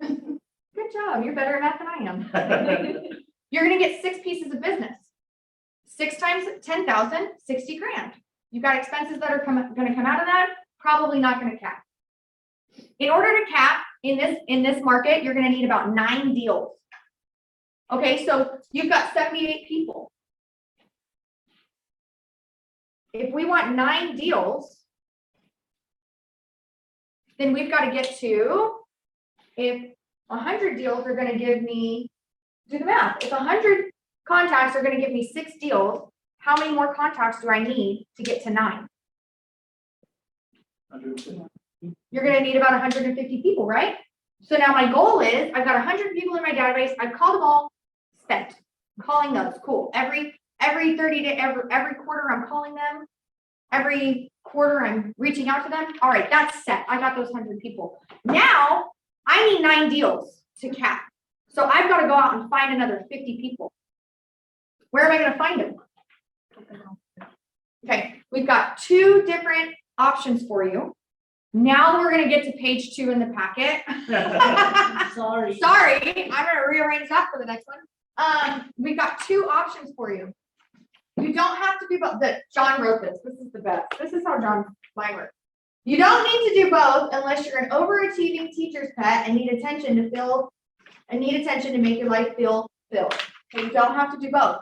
Good job. You're better at math than I am. You're going to get 6 pieces of business. 6 times 10,000, 60 grand. You've got expenses that are going to come out of that. Probably not going to cap. In order to cap in this market, you're going to need about 9 deals. Okay, so you've got 78 people. If we want 9 deals, then we've got to get to, if 100 deals are going to give me, do the math. If 100 contacts are going to give me 6 deals, how many more contacts do I need to get to 9? 150. You're going to need about 150 people, right? So now my goal is I've got 100 people in my database. I've called them all, spent. I'm calling those. Cool. Every 30 to every quarter I'm calling them. Every quarter I'm reaching out to them. All right, that's set. I got those 100 people. Now I need 9 deals to cap. So I've got to go out and find another 50 people. Where am I going to find them? Okay, we've got 2 different options for you. Now we're going to get to page 2 in the packet. Sorry. Sorry, I'm going to rearrange that for the next one. We've got 2 options for you. You don't have to do both. John wrote this. This is the best. This is how John mine works. You don't need to do both unless you're an overachieving teacher's pet and need attention to make your life feel filled. Okay, you don't have to do both.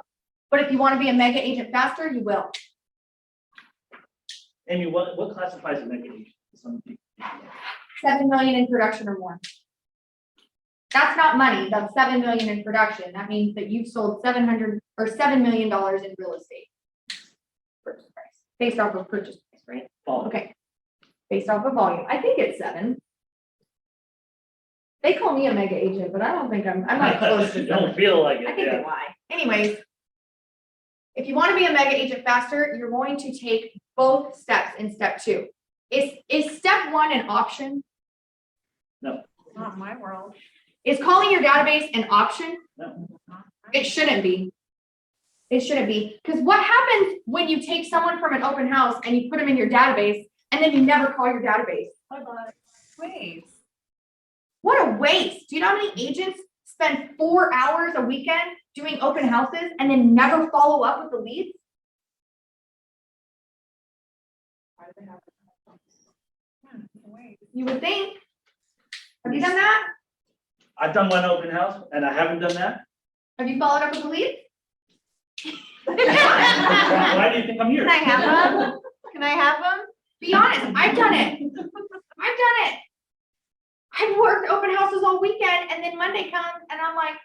But if you want to be a mega agent faster, you will. Amy, what classifies a mega agent? Some people. 7 million in production or more. That's not money. That's 7 million in production. That means that you've sold $7 million in real estate. Purchase price, based off of purchase price, right? Volume. Okay. Based off of volume. I think it's 7. They call me a mega agent, but I don't think I'm like close to 7. Don't feel like it, I think they yeah. lie. Anyways, if you want to be a mega agent faster, you're going to take both steps in step 2. Is step 1 an option? No, Not my world. Is calling your database an option? no. It shouldn't be. It shouldn't be. Because what happens when you take someone from an open house and you put them in your database and then you never call your database? Wait. What a waste. Do you know how many agents spend 4 hours a weekend doing open houses and then never follow up with the leads? Why do they have? Wait. You would think. Have you done that? I've done one open house and I haven't done that. Have you followed up with the leads? Why do you think I'm here? Can I have them? Can I have them? Be honest, I've done it. I've done it. I've worked open houses all weekend and then Monday comes and I'm like,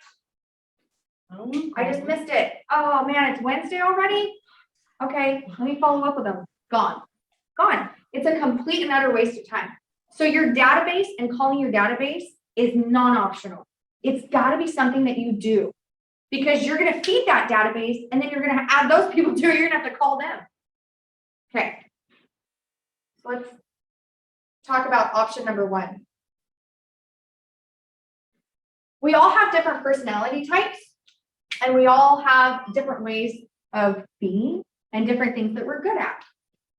I just missed it. Oh man, it's Wednesday already? Okay, let me follow up with them. Gone. Gone. It's a complete and utter waste of time. So your database and calling your database is non-optional. It's got to be something that you do because you're going to feed that database and then you're going to add those people to it. You're going to have to call them. Okay. So let's talk about option number 1. We all have different personality types and we all have different ways of being and different things that we're good at.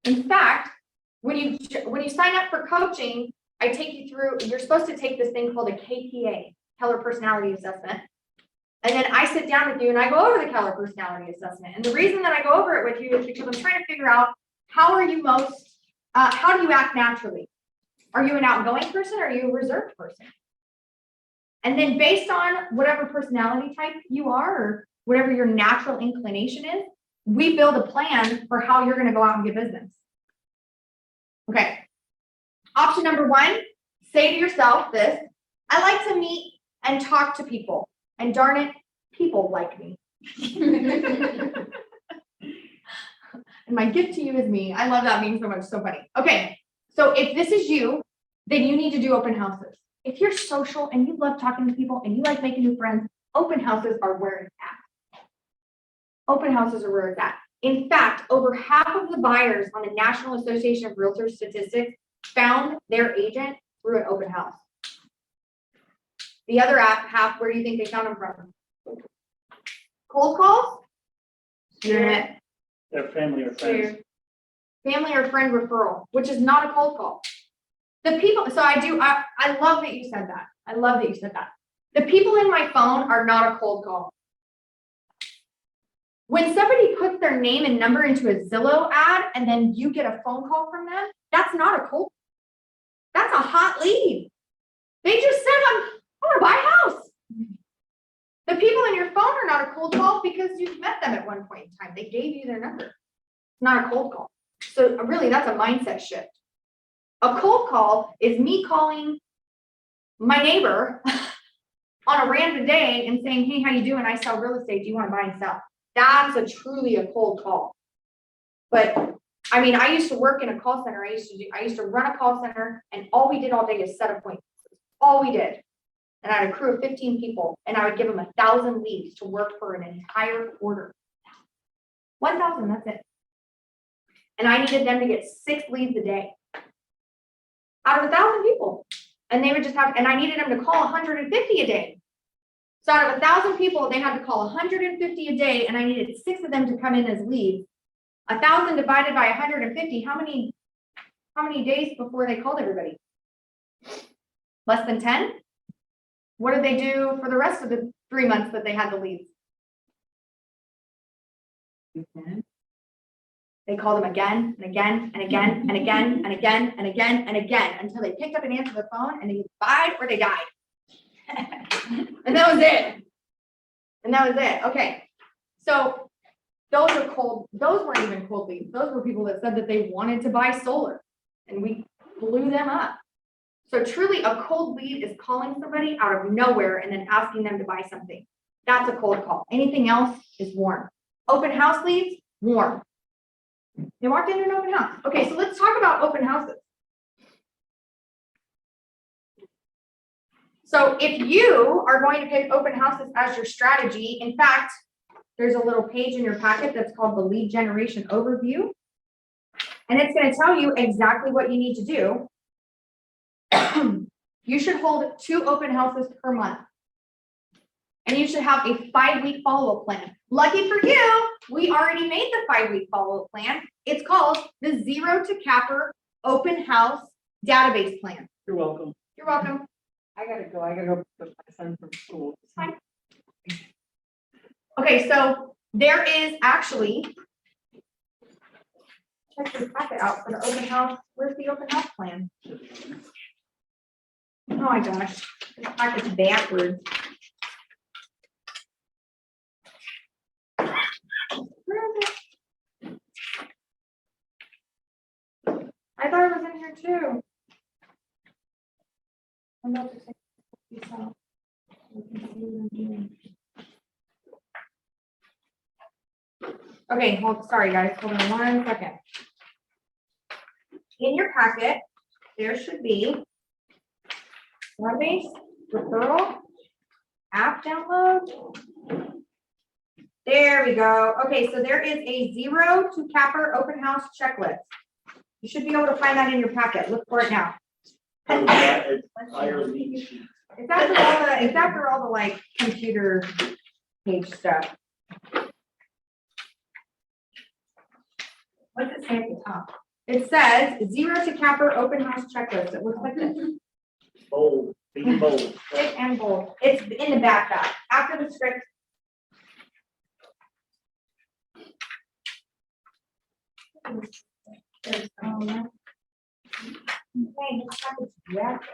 In fact, when you sign up for coaching, I take you through, you're supposed to take this thing called a KPA, Keller Personality Assessment. And then I sit down with you and I go over the Keller Personality Assessment. And the reason that I go over it with you is because I'm trying to figure out how do you act naturally? Are you an outgoing person or are you a reserved person? And then based on whatever personality type you are or whatever your natural inclination is, we build a plan for how you're going to go out and get business. Okay. Option number 1, say to yourself this: I like to meet and talk to people, and darn it, people like me. And my gift to you is me. I love that meme so much, so funny. Okay, so if this is you, then you need to do open houses. If you're social and you love talking to people and you like making new friends, open houses are where it's at. Open houses are where it's at. In fact, over half of the buyers on the National Association of Realtors statistics found their agent through an open house. The other half, where do you think they found them from? Cold calls? Internet. Their family or friends. Family or friend referral, which is not a cold call. The people, so I love that you said that. I love that you said that. The people in my phone are not a cold call. When somebody puts their name and number into a Zillow ad and then you get a phone call from them, that's not a cold. That's a hot lead. They just said, I want to buy a house. The people in your phone are not a cold call because you've met them at one point in time. They gave you their number. It's not a cold call. So really, that's a mindset shift. A cold call is me calling my neighbor on a random day and saying, hey, how you doing? I sell real estate. Do you want to buy and sell? That's truly a cold call. But I mean, I used to work in a call center. I used to run a call center, and all we did all day is set appointments. All we did. And I had a crew of 15 people, and I would give them 1,000 leads to work for an entire quarter. 1,000, that's it. And I needed them to get 6 leads a day out of 1,000 people. And they would just have, and I needed them to call 150 a day. So out of 1,000 people, they had to call 150 a day, and I needed 6 of them to come in as leads. 1,000 divided by 150, how many days before they called everybody? Less than 10? What did they do for the rest of the 3 months that they had the leads? You can. They called them again and again and again and again and again and again and again until they picked up and answered the phone and they died or they died. And that was it. And that was it. Okay. So those weren't even cold leads. Those were people that said that they wanted to buy solar and we blew them up. So truly a cold lead is calling somebody out of nowhere and then asking them to buy something. That's a cold call. Anything else is warm. Open house leads, warm. They walked into an open house. Okay, so let's talk about open houses. So if you are going to pick open houses as your strategy, in fact, there's a little page in your packet that's called the lead generation overview. And it's going to tell you exactly what you need to do. You should hold 2 open houses per month. And you should have a 5-week follow-up plan. Lucky for you, we already made the 5-week follow-up plan. It's called the Zero to Capper Open House Database Plan. You're welcome. You're welcome. I gotta go pick my son from school. Fine. Okay, so there is actually, check this packet out for the open house. Where's the open house plan? Oh my gosh, this packet's backwards. Where is it? I thought it was in here too. I'm about to take this out. You can see what I'm doing. Okay, hold, sorry guys, hold on 1 second. In your packet, there should be database, referral, app download. There we go. Okay, so there is a Zero to Capper open house checklist. You should be able to find that in your packet. Look for it now. It's higher lead sheet. It's after all the like computer page stuff. What does it say at the top? It says Zero to Capper open house checklist. It looks like this. Bold, big and bold. Thick and bold. It's in the backpack. After the script. Okay, this packet's wrapped.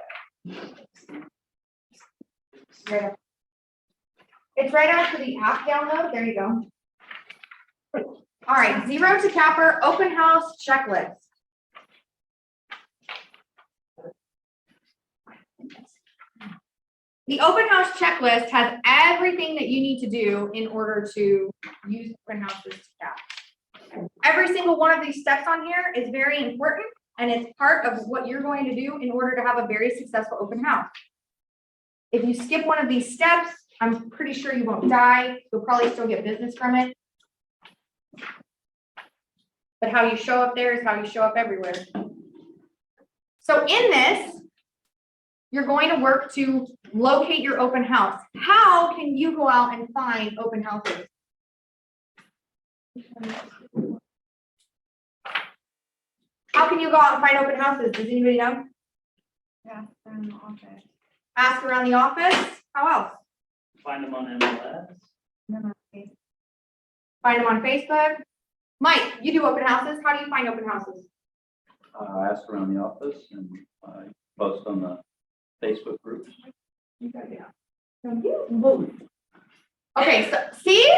It's right after the app download. There you go. All right, Zero to Capper open house checklist. The open house checklist has everything that you need to do in order to use open houses to cap. Every single one of these steps on here is very important, and it's part of what you're going to do in order to have a very successful open house. If you skip one of these steps, I'm pretty sure you won't die. You'll probably still get business from it. But how you show up there is how you show up everywhere. So in this, you're going to work to locate your open house. How can you go out and find open houses? How can you go out and find open houses? Does anybody know? Yeah, from the office. Ask around the office. How else? Find them on MLS. Find them on Facebook. Mike, you do open houses. How do you find open houses? I ask around the office and I post on the Facebook groups. Okay, so see?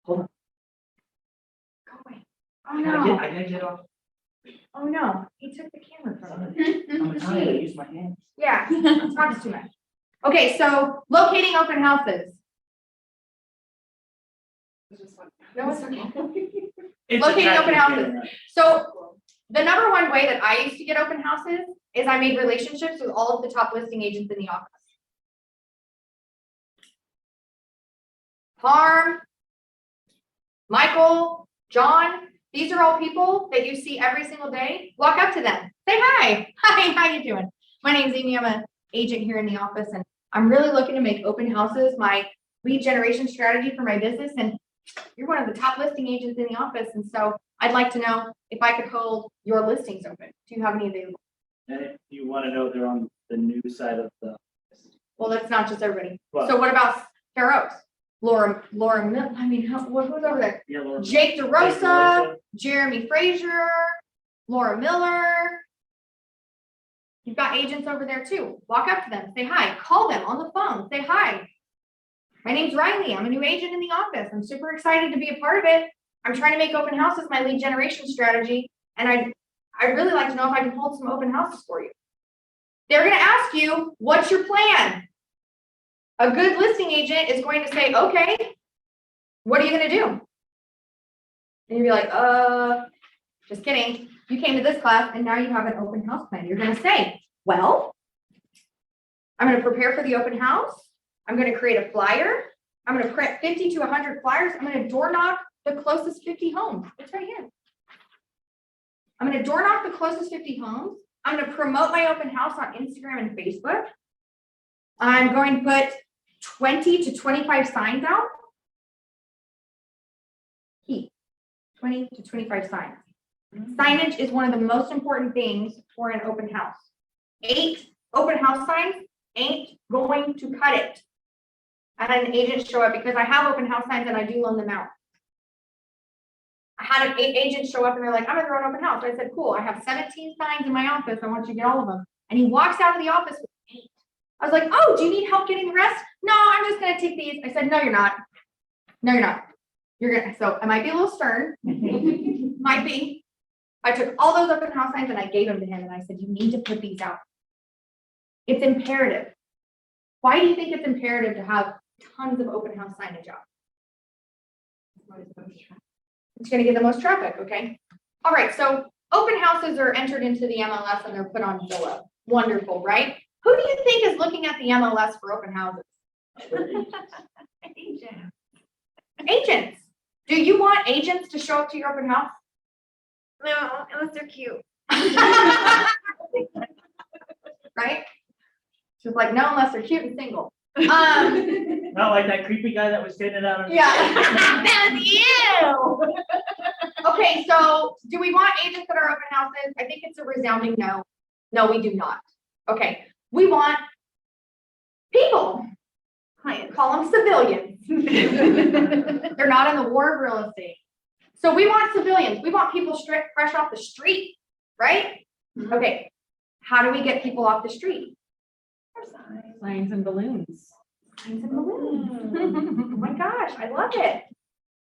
Hold on. Go away. Oh no. I gotta get off. Oh no. He took the camera from me. I'm Italian, I use my hands. Yeah, talks too much. Okay, so locating open houses. No, it's okay. It's Locating a open tactic, houses. yeah. So the #1 way that I used to get open houses is I made relationships with all of the top listing agents in the office. Harm, Michael, John, these are all people that you see every single day. Walk up to them, say hi. Hi, how you doing? My name's Amy. I'm an agent here in the office, and I'm really looking to make open houses my lead generation strategy for my business. And you're one of the top listing agents in the office, and so I'd like to know if I could hold your listings open. Do you have any available? And if you want to know, they're on the new side of the. Well, that's not just everybody. Well- So what about Fair Oaks? Laura, I mean, who's over there? Yeah, Laura. Jake Jake DeRosa, DeRosa. Jeremy Frazier, Laura Miller. You've got agents over there too. Walk up to them, say hi, call them on the phone, say hi. My name's Riley. I'm a new agent in the office. I'm super excited to be a part of it. I'm trying to make open houses my lead generation strategy. And I'd really like to know if I can hold some open houses for you. They're going to ask you, what's your plan? A good listing agent is going to say, okay, what are you going to do? And you'll be like, just kidding. You came to this class and now you have an open house plan. You're going to say, well, I'm going to prepare for the open house. I'm going to create a flyer. I'm going to print 50 to 100 flyers. I'm going to door knock the closest 50 homes. It's right here. I'm going to door knock the closest 50 homes. I'm going to promote my open house on Instagram and Facebook. I'm going to put 20 to 25 signs out. Key, 20 to 25 signs. Signage is one of the most important things for an open house. 8 open house signs ain't going to cut it. I had an agent show up because I have open house signs and I do loan them out. I had an agent show up and they're like, I'm gonna throw an open house. I said, cool, I have 17 signs in my office. I want you to get all of them. And he walks out of the office with 8. I was like, oh, do you need help getting the rest? No, I'm just gonna take these. I said, no, you're not. No, you're not. You're gonna, so I might be a little stern. Might be. I took all those open house signs and I gave them to him and I said, you need to put these out. It's imperative. Why do you think it's imperative to have tons of open house signage out? It's going to get the most traffic, okay? All right, so open houses are entered into the MLS and they're put on Zillow. Wonderful, right? Who do you think is looking at the MLS for open houses? Agents. Do you want agents to show up to your open house? No, unless they're cute. Right? She's like, no, unless they're cute and single. Not like that creepy guy that was standing out. Yeah. That's you. Okay, so do we want agents at our open houses? I think it's a resounding no. No, we do not. Okay, we want people. Call them civilians. They're not in the war of real estate. So we want civilians. We want people straight fresh off the street, right? Okay, how do we get people off the street? Signs and balloons. Signs and balloons. Oh my gosh, I love it.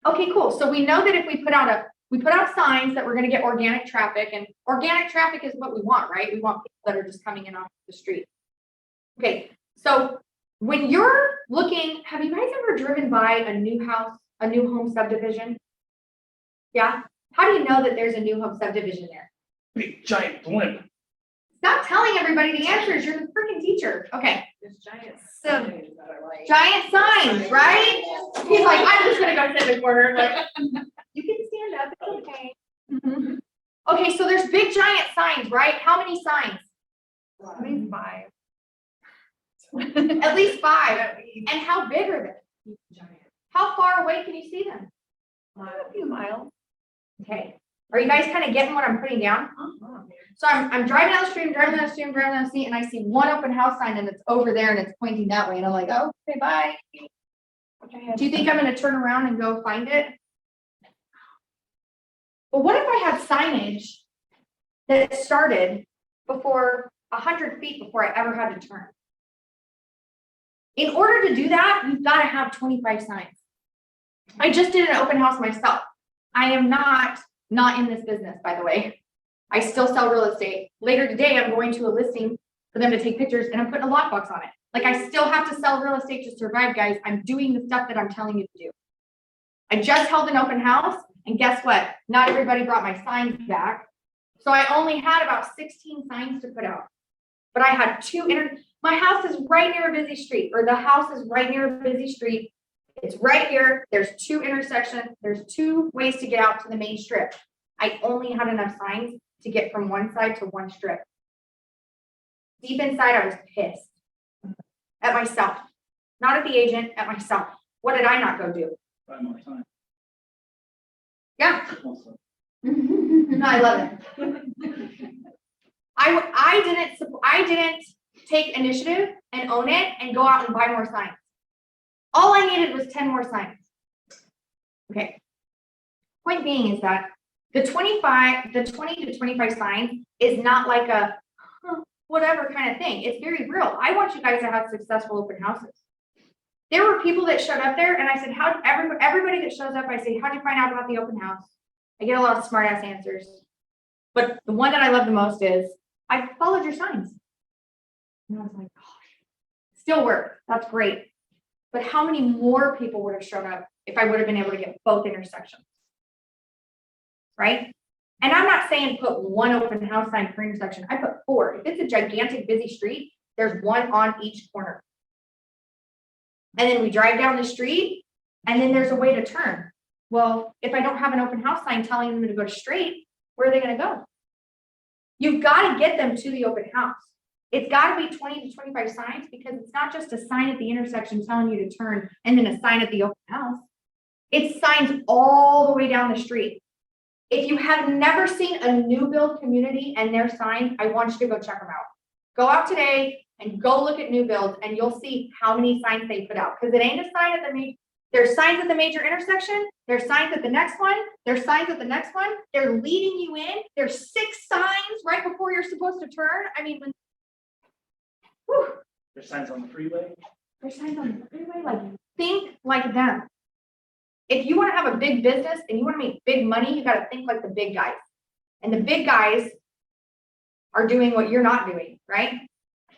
Okay, cool. So we know that if we put out signs that we're going to get organic traffic, and organic traffic is what we want, right? We want people that are just coming in off the street. Okay, so when you're looking, have you guys ever driven by a new house, a new home subdivision? Yeah. How do you know that there's a new home subdivision there? Big giant blimp. Stop telling everybody the answers. You're the freaking teacher. Okay. There's giant So- signs that are like. Giant signs, right? He's like, I'm just gonna go sit in the corner. Like, you can stand up. It's okay. Okay, so there's big giant signs, right? How many signs? At least 5. At least 5. At least. And how big are they? Giant. How far away can you see them? A few miles. Okay. Are you guys kind of getting what I'm putting down? So I'm driving down the street, driving down the street, driving down the street, and I see one open house sign and it's over there and it's pointing that way. And I'm like, oh, okay, bye. Do you think I'm going to turn around and go find it? But what if I have signage that started before 100 feet before I ever had to turn? In order to do that, you've got to have 25 signs. I just did an open house myself. I am not in this business, by the way. I still sell real estate. Later today, I'm going to a listing for them to take pictures and I'm putting a lockbox on it. Like I still have to sell real estate to survive, guys. I'm doing the stuff that I'm telling you to do. I just held an open house and guess what? Not everybody brought my signs back. So I only had about 16 signs to put out. But I had my house is right near a busy street, or the house is right near a busy street. It's right here. There's 2 intersections. There's 2 ways to get out to the main strip. I only had enough signs to get from one side to one strip. Deep inside, I was pissed at myself, not at the agent, at myself. What did I not go do? Buy more time. Yeah, Also. no, I love it. I didn't take initiative and own it and go out and buy more signs. All I needed was 10 more signs. Okay. Point being is that the 20 to 25 signs is not like a whatever kind of thing. It's very real. I want you guys to have successful open houses. There were people that showed up there and I said, everybody that shows up, I say, how'd you find out about the open house? I get a lot of smart ass answers. But the one that I love the most is, I followed your signs. And I was like, gosh, still work. That's great. But how many more people would have shown up if I would have been able to get both intersections? Right? And I'm not saying put one open house sign per intersection. I put 4. If it's a gigantic busy street, there's one on each corner. And then we drive down the street and then there's a way to turn. Well, if I don't have an open house sign telling them to go straight, where are they going to go? You've got to get them to the open house. It's got to be 20 to 25 signs because it's not just a sign at the intersection telling you to turn and then a sign at the open house. It's signs all the way down the street. If you have never seen a new build community and their signs, I want you to go check them out. Go out today and go look at new builds and you'll see how many signs they put out. Because it ain't a sign at the there's signs at the major intersection, there's signs at the next one, there's signs at the next one, they're leading you in, there's 6 signs right before you're supposed to turn. I mean, whew, There's signs on the freeway. there's signs on the freeway, like, think like them. If you want to have a big business and you want to make big money, you got to think like the big guys. And the big guys are doing what you're not doing, right?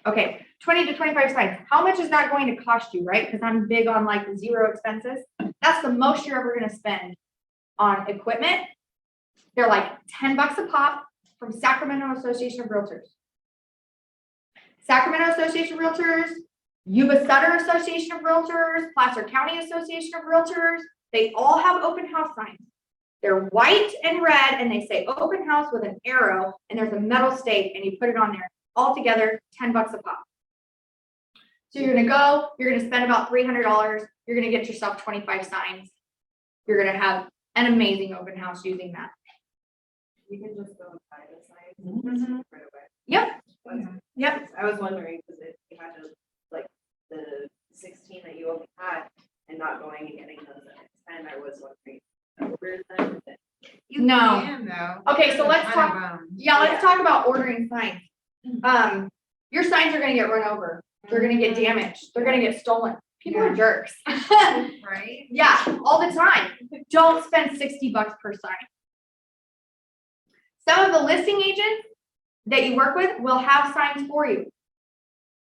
Okay, 20 to 25 signs. How much is that going to cost you, right? Because I'm big on like 0 expenses. That's the most you're ever going to spend on equipment. They're like $10 a pop from Sacramento Association of Realtors. Sacramento Association of Realtors, Yuba Sutter Association of Realtors, Placer County Association of Realtors. They all have open house signs. They're white and red and they say open house with an arrow and there's a metal stake and you put it on there. All together, $10 a pop. So you're gonna go, you're gonna spend about $300. You're gonna get yourself 25 signs. You're gonna have an amazing open house using that. You can just go and buy the signs right away. Yep. Yep. I was wondering, because if you had to, like, the 16 that you only had and not going and getting those at 10, I was wondering, where's that with it? No. can though. Okay, so let's talk. Yeah, let's talk about ordering signs. Your signs are gonna get run over. They're gonna get damaged. They're gonna get stolen. People are jerks. Right? Yeah, all the time. Don't spend $60 per sign. Some of the listing agents that you work with will have signs for you.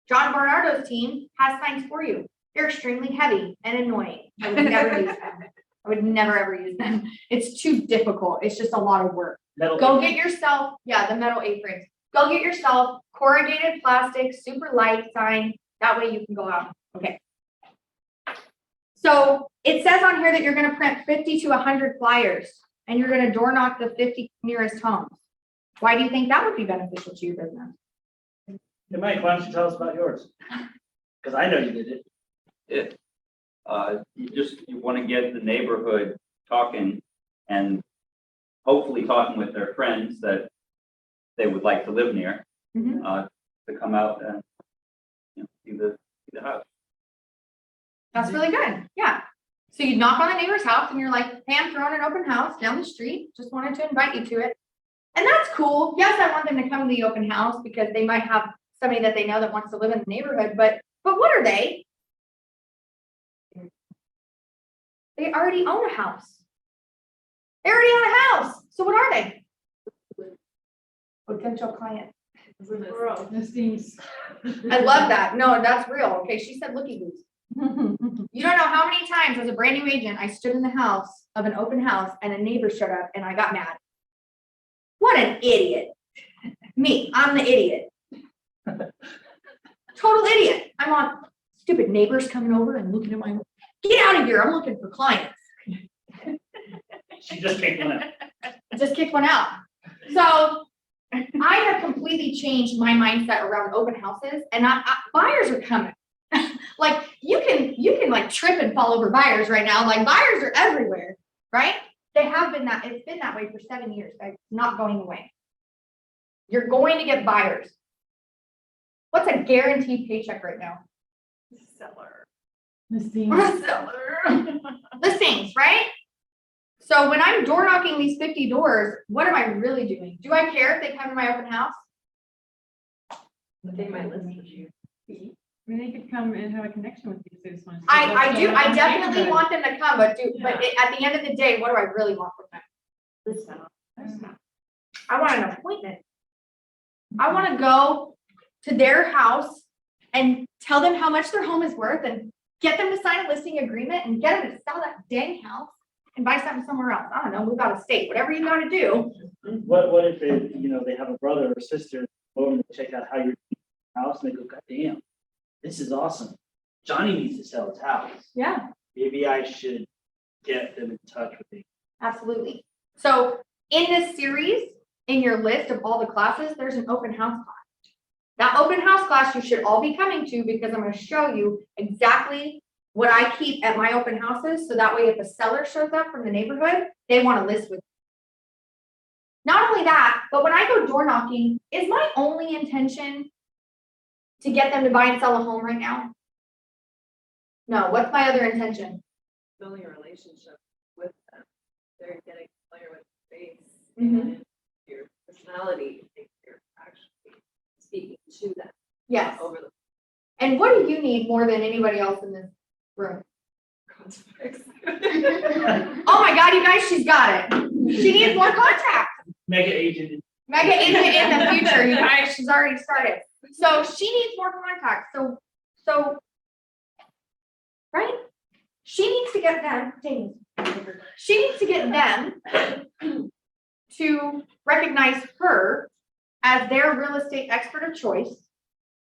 John Barnardo's team has signs for you. They're extremely heavy and annoying. I would never use them. I would never ever use them. It's too difficult. It's just a lot of work. Metal Go apron. get yourself, yeah, the metal aprons. Go get yourself corrugated plastic, super light sign. That way you can go out. Okay. So it says on here that you're gonna print 50 to 100 flyers and you're gonna door knock the 50 nearest homes. Why do you think that would be beneficial to your business? Hey, Mike, why don't you tell us about yours? Because I know you did it. You want to get the neighborhood talking and hopefully talking with their friends that they would like to live near, Mhm. to come out and, see the house. That's really good. Yeah. So you knock on the neighbor's house and you're like, hey, I'm throwing an open house down the street. Just wanted to invite you to it. And that's cool. Yes, I want them to come to the open house because they might have somebody that they know that wants to live in the neighborhood, but what are they? They already own a house. They already own a house. So what are they? Potential client. Listings. I love that. No, that's real. Okay, she said looky-loos. You don't know how many times as a brand new agent, I stood in the house of an open house and a neighbor showed up and I got mad. What an idiot. Me, I'm the idiot. Total idiot. I'm on stupid neighbors coming over and looking at my, get out of here. I'm looking for clients. She just picked one up. I just kicked one out. So I have completely changed my mindset around open houses and buyers are coming. Like you can like trip and fall over buyers right now. Like buyers are everywhere, right? They have been it's been that way for 7 years. It's not going away. You're going to get buyers. What's a guaranteed paycheck right now? Seller. Listing. listings, right? So when I'm door knocking these 50 doors, what am I really doing? Do I care if they come to my open house? But they might listen to you. I mean, they could come and have a connection with you, if they just want to. I do, I definitely definitely want them to come, but at the end of the day, what do I really want from them? I want an appointment. I want to go to their house and tell them how much their home is worth and get them to sign a listing agreement and get them to sell that dang house and buy something somewhere else. I don't know, move out of state, whatever you gotta do. What if they, they have a brother or sister over and check out how you're doing your house and they go, God damn, this is awesome. Johnny needs to sell his house. Yeah, Maybe I should get them in touch with me. absolutely. So in this series, in your list of all the classes, there's an open house class. That open house class you should all be coming to because I'm going to show you exactly what I keep at my open houses. So that way, if a seller shows up from the neighborhood, they want to list with me. Not only that, but when I go door knocking, is my only intention to get them to buy and sell a home right now? No, what's my other intention? Building a relationship with them. They're getting familiar with the face Mhm. and your personality. If you're actually speaking to them Yes. over the And what do you need more than anybody else in this room? context. Oh my God, you guys, she's got it. She needs more contacts. Mega agent. Mega agent in the future, you guys, she's already started. So she needs more contacts. So, right? She needs to get them, dang, she needs to get them to recognize her as their real estate expert of choice,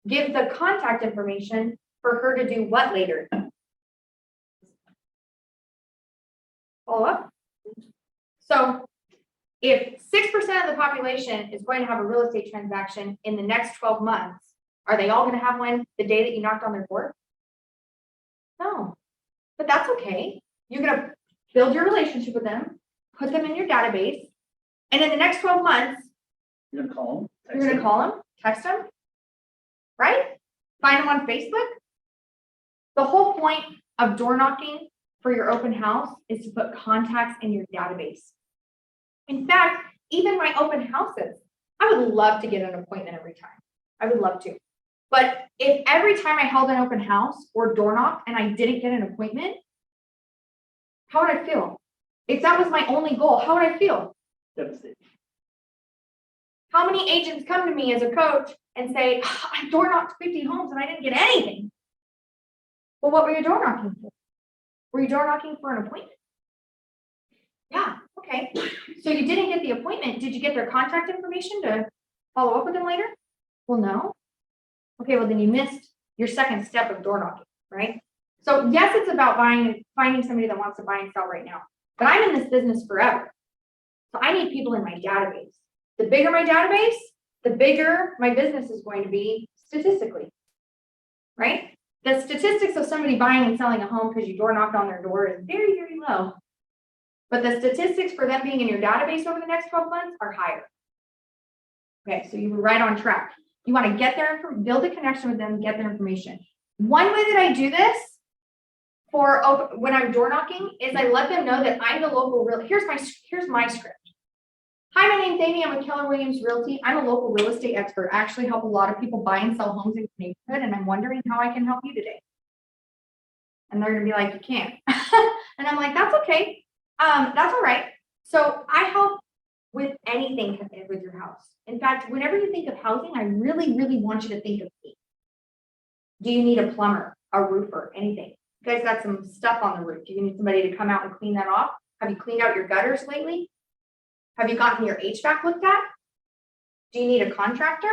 give the contact information for her to do what later? Follow up? So if 6% of the population is going to have a real estate transaction in the next 12 months, are they all going to have one the day that you knocked on their door? No, but that's okay. You're going to build your relationship with them, put them in your database, and in the next 12 months, You're gonna call them. you're going to call them, text them, right? Find them on Facebook. The whole point of door knocking for your open house is to put contacts in your database. In fact, even my open houses, I would love to get an appointment every time. I would love to. But if every time I held an open house or door knocked and I didn't get an appointment, how would I feel? If that was my only goal, how would I feel? Devastated. How many agents come to me as a coach and say, I door knocked 50 homes and I didn't get anything? Well, what were you door knocking for? Were you door knocking for an appointment? Yeah, okay. So you didn't get the appointment. Did you get their contact information to follow up with them later? Well, no. Okay, well then you missed your second step of door knocking, right? So yes, it's about finding somebody that wants to buy and sell right now. But I'm in this business forever. So I need people in my database. The bigger my database, the bigger my business is going to be statistically, right? The statistics of somebody buying and selling a home because you door knocked on their door is very, very low. But the statistics for them being in your database over the next 12 months are higher. Okay, so you were right on track. You want to get their, build a connection with them, get their information. One way that I do this for when I'm door knocking is I let them know that I'm the local real. Here's my script. Hi, my name's Amy. I'm with Keller Williams Realty. I'm a local real estate expert. I actually help a lot of people buy and sell homes in the neighborhood, and I'm wondering how I can help you today. And they're gonna be like, you can't. And I'm like, that's okay. That's all right. So I help with anything connected with your house. In fact, whenever you think of housing, I really, really want you to think of me. Do you need a plumber, a roofer, anything? You guys got some stuff on the roof. Do you need somebody to come out and clean that off? Have you cleaned out your gutters lately? Have you gotten your HVAC looked at? Do you need a contractor?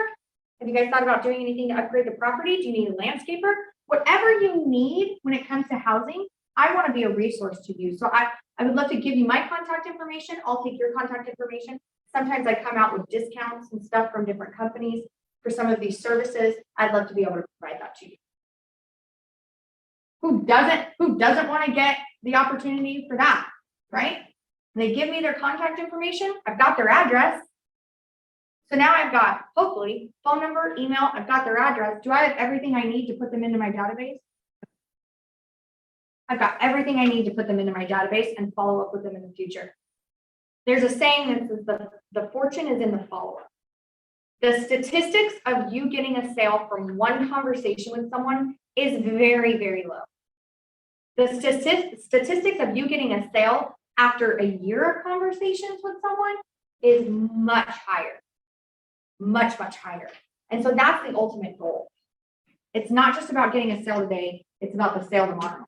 Have you guys thought about doing anything to upgrade the property? Do you need a landscaper? Whatever you need when it comes to housing, I want to be a resource to you. So I would love to give you my contact information. I'll take your contact information. Sometimes I come out with discounts and stuff from different companies for some of these services. I'd love to be able to provide that to you. Who doesn't want to get the opportunity for that, right? They give me their contact information. I've got their address. So now I've got, hopefully, phone number, email, I've got their address. Do I have everything I need to put them into my database? I've got everything I need to put them into my database and follow up with them in the future. There's a saying that says the fortune is in the follow-up. The statistics of you getting a sale from one conversation with someone is very, very low. The statistics of you getting a sale after a year of conversations with someone is much higher. Much, much higher. And so that's the ultimate goal. It's not just about getting a sale today, it's about the sale tomorrow.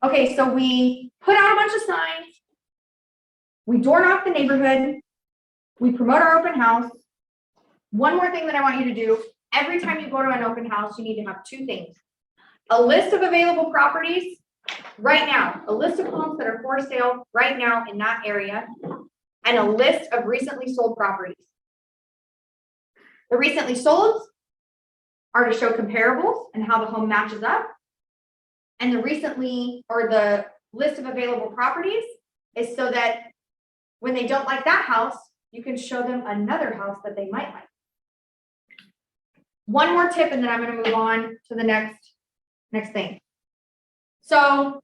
Okay, so we put out a bunch of signs, we door knock the neighborhood, we promote our open house. One more thing that I want you to do, every time you go to an open house, you need to have two things. A list of available properties right now, a list of homes that are for sale right now in that area, and a list of recently sold properties. The recently sold are to show comparables and how the home matches up. And the list of available properties is so that when they don't like that house, you can show them another house that they might like. One more tip, and then I'm going to move on to the next thing. So,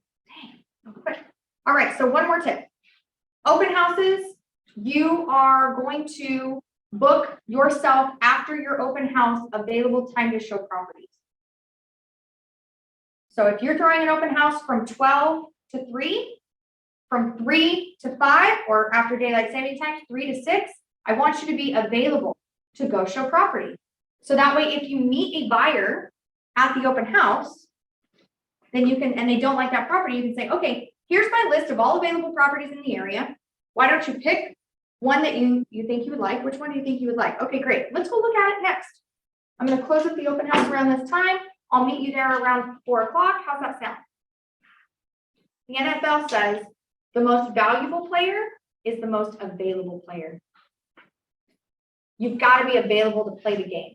all right, so one more tip. Open houses, you are going to book yourself after your open house available time to show properties. So if you're throwing an open house from 12 to 3, from 3 to 5, or after daylight saving time, 3 to 6, I want you to be available to go show property. So that way, if you meet a buyer at the open house, then you can, and they don't like that property, you can say, okay, here's my list of all available properties in the area. Why don't you pick one that you think you would like? Which one do you think you would like? Okay, great. Let's go look at it next. I'm going to close up the open house around this time. I'll meet you there around 4 o'clock. How's that sound? The NFL says the most valuable player is the most available player. You've got to be available to play the game.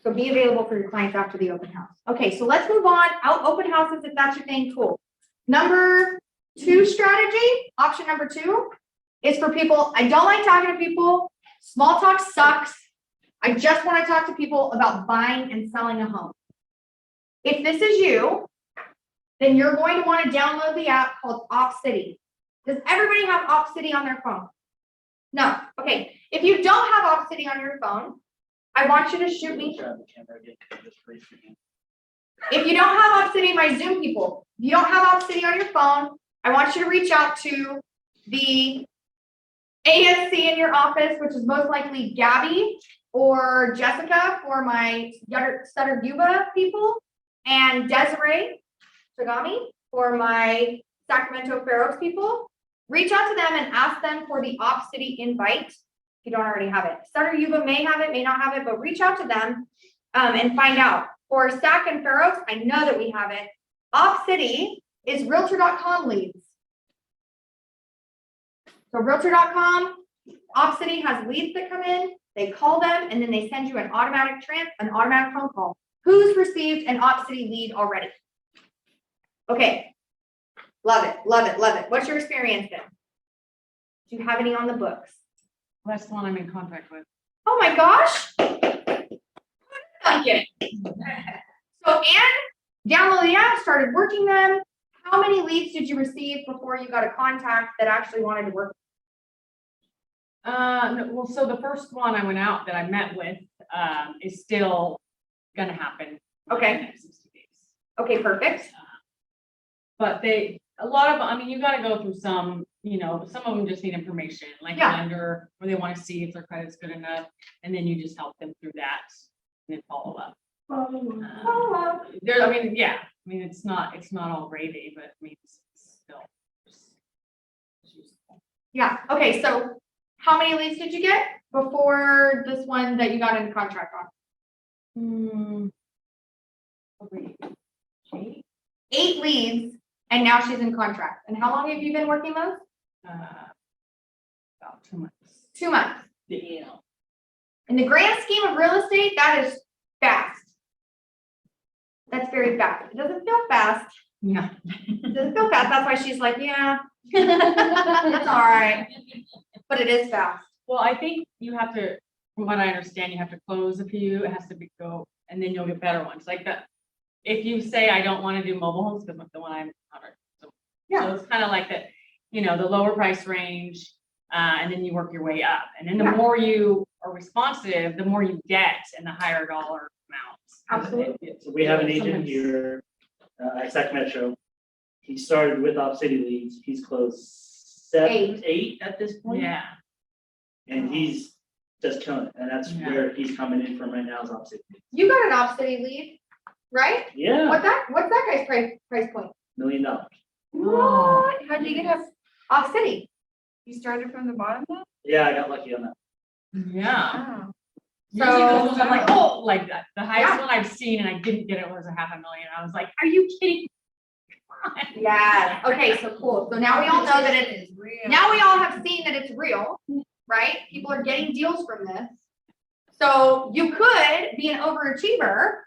So be available for your clients after the open house. Okay, so let's move on. Open houses, if that's your thing, cool. Number 2 strategy, option number 2 is for people, I don't like talking to people. Small talk sucks. I just want to talk to people about buying and selling a home. If this is you, then you're going to want to download the app called OpCity. Does everybody have OpCity on their phone? No. Okay. If you don't have OpCity on your phone, I want you to shoot me. Grab the camera again, just raise your hand. If you don't have OpCity, my Zoom people, if you don't have OpCity on your phone, I want you to reach out to the ASC in your office, which is most likely Gabby or Jessica for my Sutter Yuba people, and Desiree Tagami for my Sacramento Fair Oaks people. Reach out to them and ask them for the OpCity invite if you don't already have it. Sutter Yuba may have it, may not have it, but reach out to them and find out. For Sac and Fair Oaks, I know that we have it. OpCity is realtor.com leads. So realtor.com, OpCity has leads that come in, they call them, and then they send you an automatic phone call. Who's received an OpCity lead already? Okay. Love it, love it, love it. What's your experience been? Do you have any on the books? That's the one I'm in contact with. Oh my gosh. I'm kidding. So Anne downloaded the app, started working them. How many leads did you receive before you got a contact that actually wanted to work? No, well, so the first one I went out that I met with is still gonna happen. Okay. in the next 60 days. Okay, perfect. But a lot of, I mean, you gotta go through some, some of them just need information, like Yeah. lender, where they wanna see if their credit's good enough, and then you just help them through that and then follow up. Oh, There, it's not all gravy, but I mean, it's still. it's useful. yeah. Okay, so how many leads did you get before this one that you got in contract on? Probably 8 leads, and now she's in contract. And how long have you been working those? About 2 months. 2 months. Yeah. In the grand scheme of real estate, that is fast. That's very fast. It doesn't feel fast. Yeah. It doesn't feel fast. That's why she's like, yeah, it's all right. But it is fast. Well, I think you have to, from what I understand, you have to close a few, it has to go, and then you'll get better ones, like that. if you say, I don't want to do mobile homes, because the one I'm covered. So it's kind of like that, the lower price range, and then you work your way up. And then the Yeah. more you are responsive, the more you get and the higher dollar amounts. Absolutely. So we have an agent Sometimes- here, at Sac Metro. He started with Op City leads. He's closed eight at this point. Yeah, And he's just killing it. And that's Yeah. where he's coming in from right now is Op City leads. You got an Op City lead, right? Yeah, What's that guy's price point? $1 million. What? How'd you get him Op City? You started from the bottom then? Yeah, I got lucky on that. yeah. Oh. Usually So- those, I'm like, oh, like that. The highest one I've seen and I didn't get it was $500,000. I was like, are you kidding? Come on. Yeah, okay, so cool. So now we all know that it is. Now we all have seen that it's real, right? People are getting deals from this. So you could be an overachiever,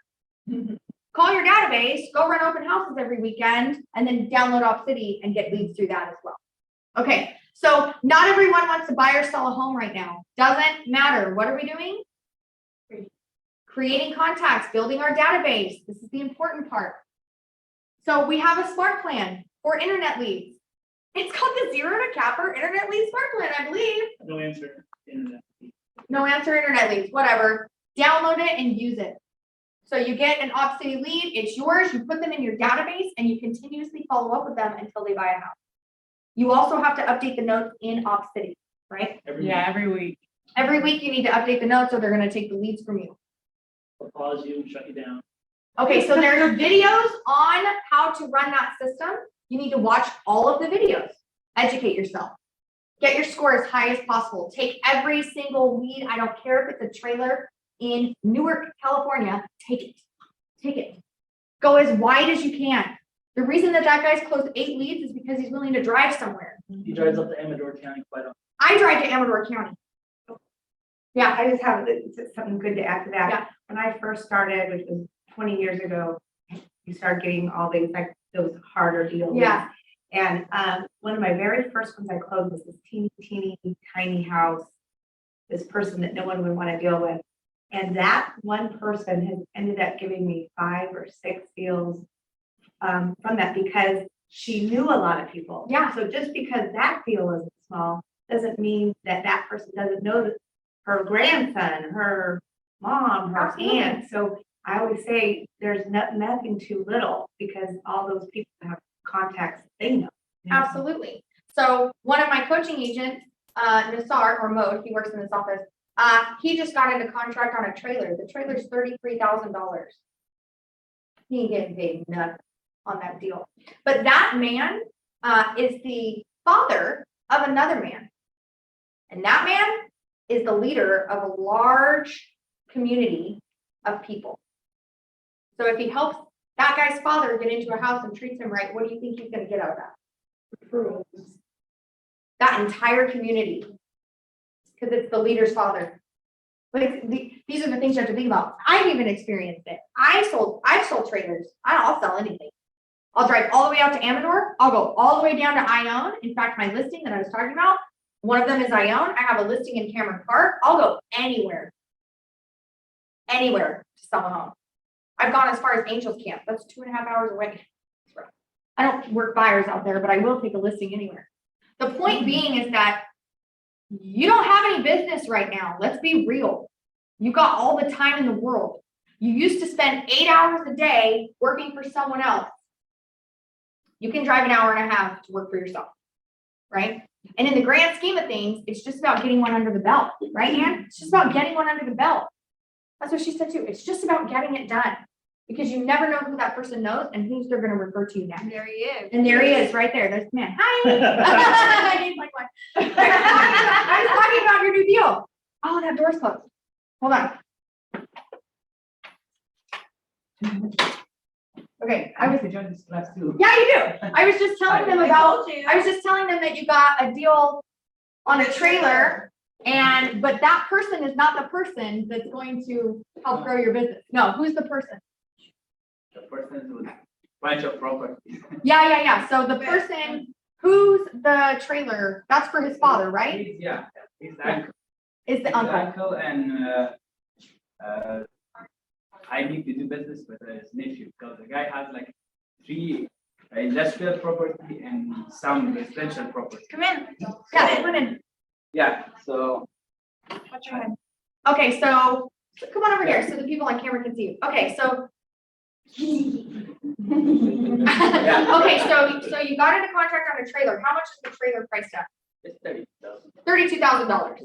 call your database, go run open houses every weekend, and then download Op City and get leads through that as well. Okay, so not everyone wants to buy or sell a home right now. Doesn't matter. What are we doing? Creating contacts, building our database. This is the important part. So we have a smart plan for internet leads. It's called the Zero to Capper Internet Lead Smart Plan, I believe. No answer. Internet. No answer internet leads, whatever. Download it and use it. So you get an Op City lead, it's yours, you put them in your database and you continuously follow up with them until they buy a house. You also have to update the notes in Op City, right? Yeah, every week. Every week you need to update the notes or they're gonna take the leads from you. I'll pause you and shut you down. Okay, so there's videos on how to run that system. You need to watch all of the videos. Educate yourself. Get your score as high as possible. Take every single lead. I don't care if it's a trailer in Newark, California. Take it. Take it. Go as wide as you can. The reason that guy's closed 8 leads is because he's willing to drive somewhere. He drives up to Amador County quite often. I drive to Amador County. Yeah, I just have something good to add to that. Yeah. When I first started, which was 20 years ago, you start getting all these, like, those harder deals. Yeah. And one of my very first ones I closed was this teeny tiny house, this person that no one would want to deal with. And that one person has ended up giving me 5 or 6 deals from that because she knew a lot of people. Yeah. So just because that deal isn't small, doesn't mean that that person doesn't know that her grandson, her mom, her Absolutely. aunt. So I always say there's nothing too little because all those people have contacts they know. Absolutely. So one of my coaching agents, Nassar or Mode, he works in this office. He just got into contract on a trailer. The trailer's $33,000. He ain't getting paid nothing on that deal. But that man is the father of another man. And that man is the leader of a large community of people. So if he helps that guy's father get into a house and treats him right, what do you think he's gonna get out of that? That entire community. Because it's the leader's father. But these are the things you have to think about. I've even experienced it. I've sold trailers. I'll sell anything. I'll drive all the way out to Amador. I'll go all the way down to Ione. In fact, my listing that I was talking about, one of them is Ione. I have a listing in Cameron Park. I'll go anywhere to sell a home. I've gone as far as Angels Camp. That's 2.5 hours away. I don't work buyers out there, but I will take a listing anywhere. The point being is that you don't have any business right now. Let's be real. You got all the time in the world. You used to spend 8 hours a day working for someone else. You can drive 1.5 hours to work for yourself, right? And in the grand scheme of things, it's just about getting one under the belt, right, Ann? It's just about getting one under the belt. That's what she said too. It's just about getting it done because you never know who that person knows and who's they're going to refer to next. There he is. And there he is, right there. There's the man. Hi. He's like, what? I was talking about your new deal. Oh, that door's closed. Hold on. Okay, I was. to join this class too. Yeah, you do. I was just telling them about. I was just telling them that you got a deal on a trailer, but that person is not the person that's going to help grow your business. No, who's the person? The person who bunch of properties. Yeah. So the person who's the trailer, that's for his father, right? He's the uncle. Is the He's uncle. uncle and I need to do business with his nephew, because the guy has like 3 industrial property and some residential property. Come in. Yeah, come in. Yeah, so What's your name? Okay, so come on over here so the people on camera can see you. Okay, so. Okay, so you got into contract on a trailer. How much is the trailer priced at? it's 30,000. $32,000.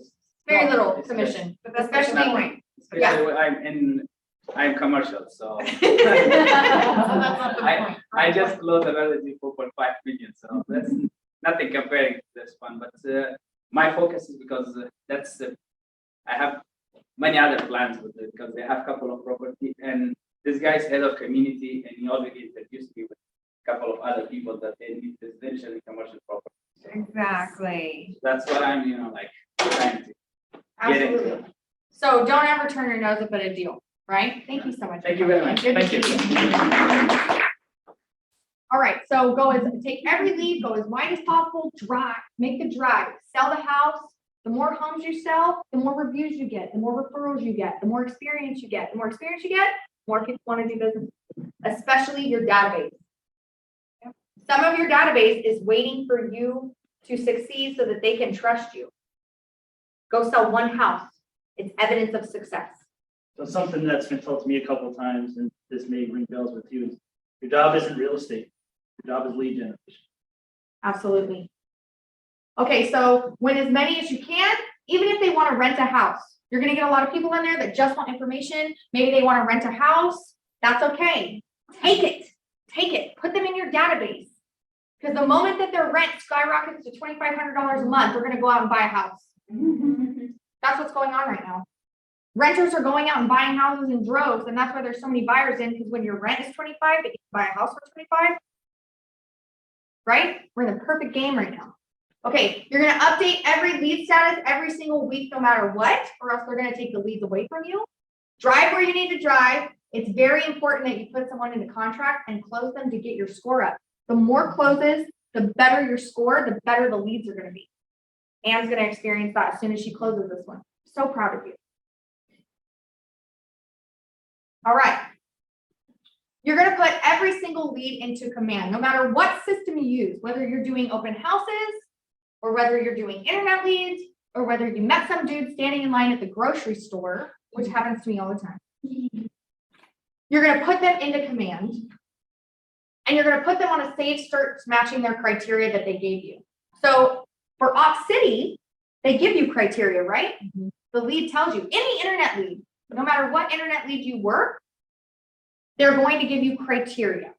Very No, little it's commission, It's especially nothing. when. Especially when I'm commercial, so. That's not the point. I just closed another 4.5 million, so that's nothing comparing to this one, but my focus is because I have many other plans with it, because they have a couple of property, and this guy's head of community, and he already introduced me with a couple of other people that they need residential and commercial property. Exactly. That's what I'm, like, trying to get into. Absolutely. So don't ever turn your nose up at a deal, right? Thank you so much. Thank you very much. Good to Thank you. see All right, so take every lead, go as wide as possible, drive, make the drive, sell the house. The more homes you sell, the more reviews you get, the more referrals you get, the more experience you get. The more experience you get, more people want to do business, especially your database. Some of your database is waiting for you to succeed so that they can trust you. Go sell one house. It's evidence of success. So something that's been told to me a couple of times, and this may ring bells with you, is your job isn't real estate. Your job is lead generation. Absolutely. Okay, so win as many as you can, even if they want to rent a house. You're going to get a lot of people in there that just want information. Maybe they want to rent a house. That's okay. Take it, put them in your database. Because the moment that their rent skyrockets to $2,500 a month, they're going to go out and buy a house. That's what's going on right now. Renters are going out and buying houses in droves, and that's why there's so many buyers in, because when your rent is 25, but you can buy a house for 25. Right? We're in the perfect game right now. Okay, you're going to update every lead status every single week, no matter what, or else they're going to take the leads away from you. Drive where you need to drive. It's very important that you put someone into contract and close them to get your score up. The more closes, the better your score, the better the leads are going to be. Anne's going to experience that as soon as she closes this one. So proud of you. All right. You're going to put every single lead into command, no matter what system you use, whether you're doing open houses, or whether you're doing internet leads, or whether you met some dude standing in line at the grocery store, which happens to me all the time. You're going to put them into command, and you're going to put them on a save search matching their criteria that they gave you. So for Ox City, they give you criteria, right? The lead tells you, any internet lead, no matter what internet lead you work, they're going to give you criteria.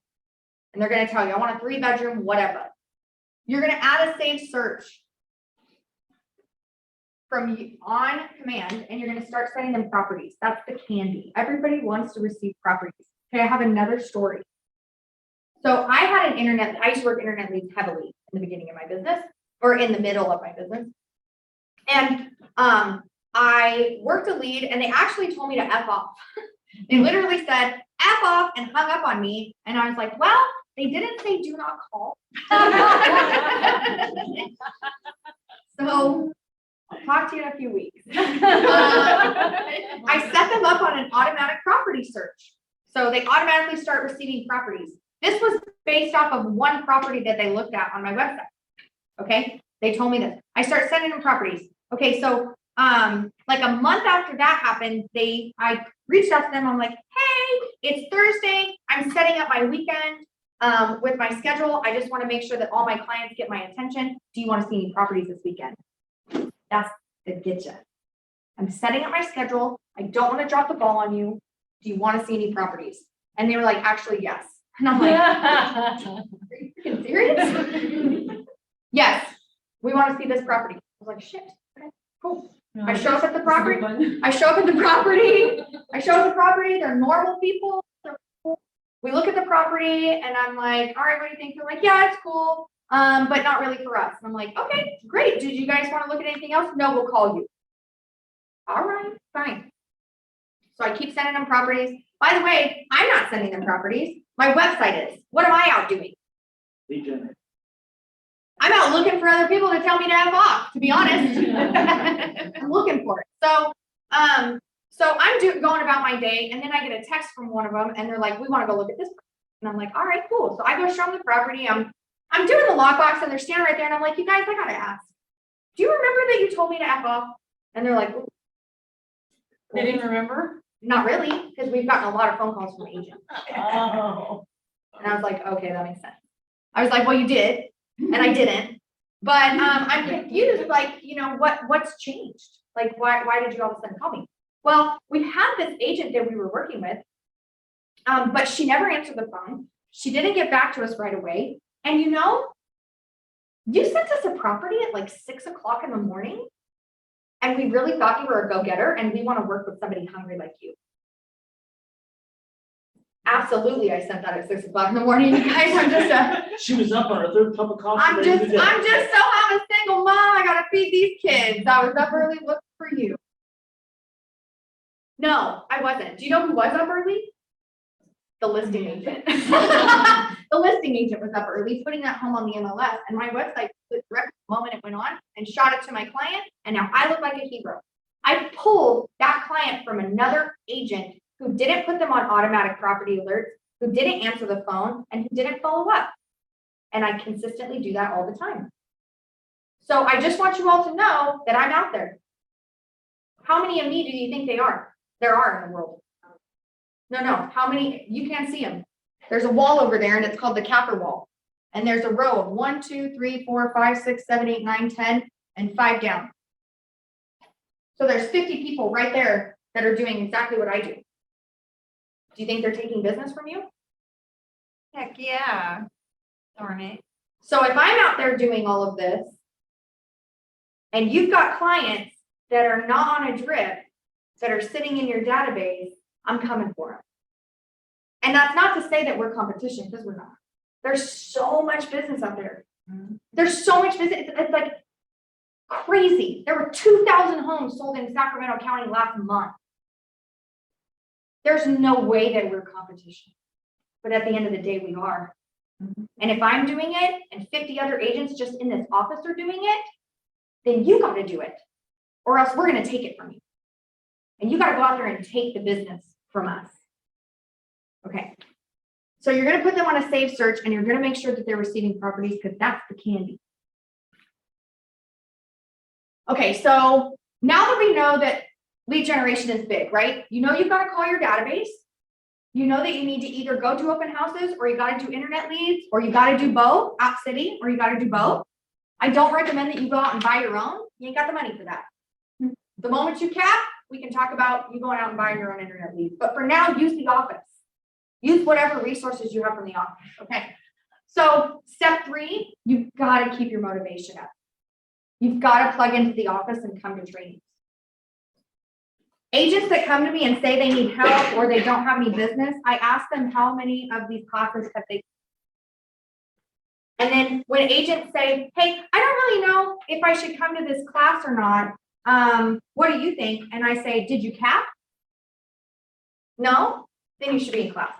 And they're going to tell you, I want a 3-bedroom, whatever. You're going to add a save search from you on command, and you're going to start sending them properties. That's the candy. Everybody wants to receive properties. Okay, I have another story. So I used to work internet leads heavily in the beginning of my business, or in the middle of my business. And I worked a lead, and they actually told me to F off. They literally said, F off, and hung up on me. And I was like, well, they didn't say do not call. So I'll talk to you in a few weeks. I set them up on an automatic property search. So they automatically start receiving properties. This was based off of one property that they looked at on my website. Okay, they told me this. I start sending them properties. Okay, so like a month after that happened, I reached out to them. I'm like, hey, it's Thursday. I'm setting up my weekend with my schedule. I just want to make sure that all my clients get my attention. Do you want to see any properties this weekend? That's the get you. I'm setting up my schedule. I don't want to drop the ball on you. Do you want to see any properties? And they were like, actually, yes. And I'm like, are you freaking serious? Yes, we want to see this property. I was like, shit, okay, cool. I show up at the property. They're normal people. We look at the property and I'm like, all right, what do you think? They're like, yeah, it's cool, but not really for us. And I'm like, okay, great. Did you guys want to look at anything else? No, we'll call you. All right, fine. So I keep sending them properties. By the way, I'm not sending them properties. My website is. What am I out doing? Lead generation. I'm out looking for other people to tell me to F off, to be honest. I'm looking for it. So I'm going about my day, and then I get a text from one of them, and they're like, we want to go look at this. And I'm like, all right, cool. So I go show them the property. I'm doing the lockbox, and they're standing right there, and I'm like, you guys, I gotta ask. Do you remember that you told me to F off? And they're like, "Ooh." They didn't remember? Not really, because we've gotten a lot of phone calls from agents. Oh. And I was like, okay, that makes sense. I was like, well, you did, and I didn't. But I'm confused, like, what's changed? Like, why did you all of a sudden call me? Well, we had this agent that we were working with, but she never answered the phone. She didn't get back to us right away. And you sent us a property at like 6 o'clock in the morning, and we really thought you were a go-getter, and we want to work with somebody hungry like you. Absolutely, I sent that at 6 o'clock in the morning, you guys. She was up on her third cup of coffee. I'm ready to just go. so I'm a single mom. I gotta feed these kids. I was up early looking for you. No, I wasn't. Do you know who was up early? The listing agent. The listing agent was up early, putting that home on the MLS, and my website clicked directly the moment it went on and shot it to my client, and now I look like a hero. I pulled that client from another agent who didn't put them on automatic property alerts, who didn't answer the phone, and who didn't follow up. And I consistently do that all the time. So I just want you all to know that I'm out there. How many of me do you think there are in the world? No, how many? You can't see them. There's a wall over there, and it's called the CAPPER wall. And there's a row of 1, 2, 3, 4, 5, 6, 7, 8, 9, 10, and 5 down. So there's 50 people right there that are doing exactly what I do. Do you think they're taking business from you? Heck, yeah. Darn it. So if I'm out there doing all of this, and you've got clients that are not on a drip, that are sitting in your database, I'm coming for them. And that's not to say that we're competition, because we're not. There's so much business out there. There's so much business. It's like crazy. There were 2,000 homes sold in Sacramento County last month. There's no way that we're competition. But at the end of the day, we are. And if I'm doing it and 50 other agents just in this office are doing it, then you got to do it, or else we're going to take it from you. And you got to go out there and take the business from us. Okay. So you're going to put them on a safe search, and you're going to make sure that they're receiving properties, because that's the candy. Okay. So now that we know that lead generation is big, right? You've got to call your database. You know that you need to either go to open houses, or you got to do internet leads, or you got to do both, App City, or you got to do both. I don't recommend that you go out and buy your own. You ain't got the money for that. The moment you cap, we can talk about you going out and buying your own internet leads. But for now, use the office. Use whatever resources you have from the office, okay? So step 3, you've got to keep your motivation up. You've got to plug into the office and come to trainings. Agents that come to me and say they need help or they don't have any business, I ask them how many of these classes have they. And then when agents say, hey, I don't really know if I should come to this class or not, what do you think? And I say, did you cap? No? Then you should be in classes.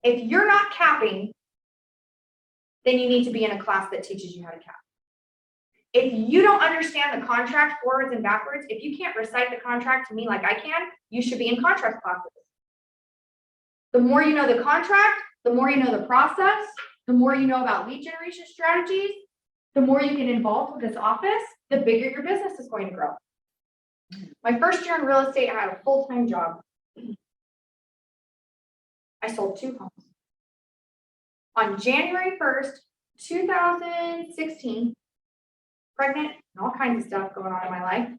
If you're not capping, then you need to be in a class that teaches you how to cap. If you don't understand the contract forwards and backwards, if you can't recite the contract to me like I can, you should be in contract classes. The more you know the contract, the more you know the process, the more you know about lead generation strategies, the more you get involved with this office, the bigger your business is going to grow. My first year in real estate, I had a full-time job. I sold 2 homes. On January 1st, 2016, pregnant and all kinds of stuff going on in my life,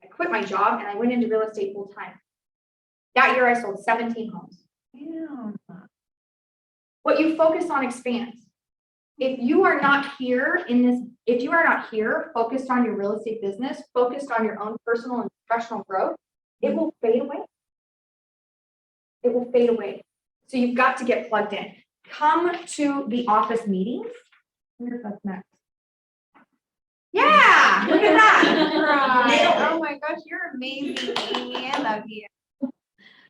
I quit my job and I went into real estate full-time. That year I sold 17 homes. Yeah. What you focus on expands. If you are not here focused on your real estate business, focused on your own personal and professional growth, it will fade away. It will fade away. So you've got to get plugged in. Come to the office meetings. I wonder if that's next. Yeah, look at that. Oh my gosh, you're amazing, Amy. I love you.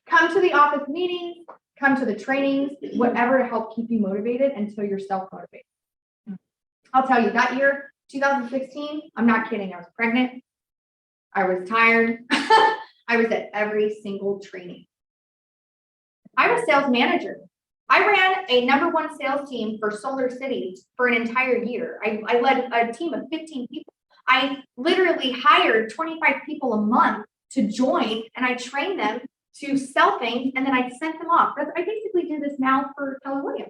Come to the office meetings, come to the trainings, whatever to help keep you motivated until you're self-motivated. I'll tell you, that year, 2016, I'm not kidding, I was pregnant. I was tired. I was at every single training. I'm a sales manager. I ran a #1 sales team for Solar City for an entire year. I led a team of 15 people. I literally hired 25 people a month to join, and I trained them to sell things, and then I sent them off. I basically do this now for Keller Williams.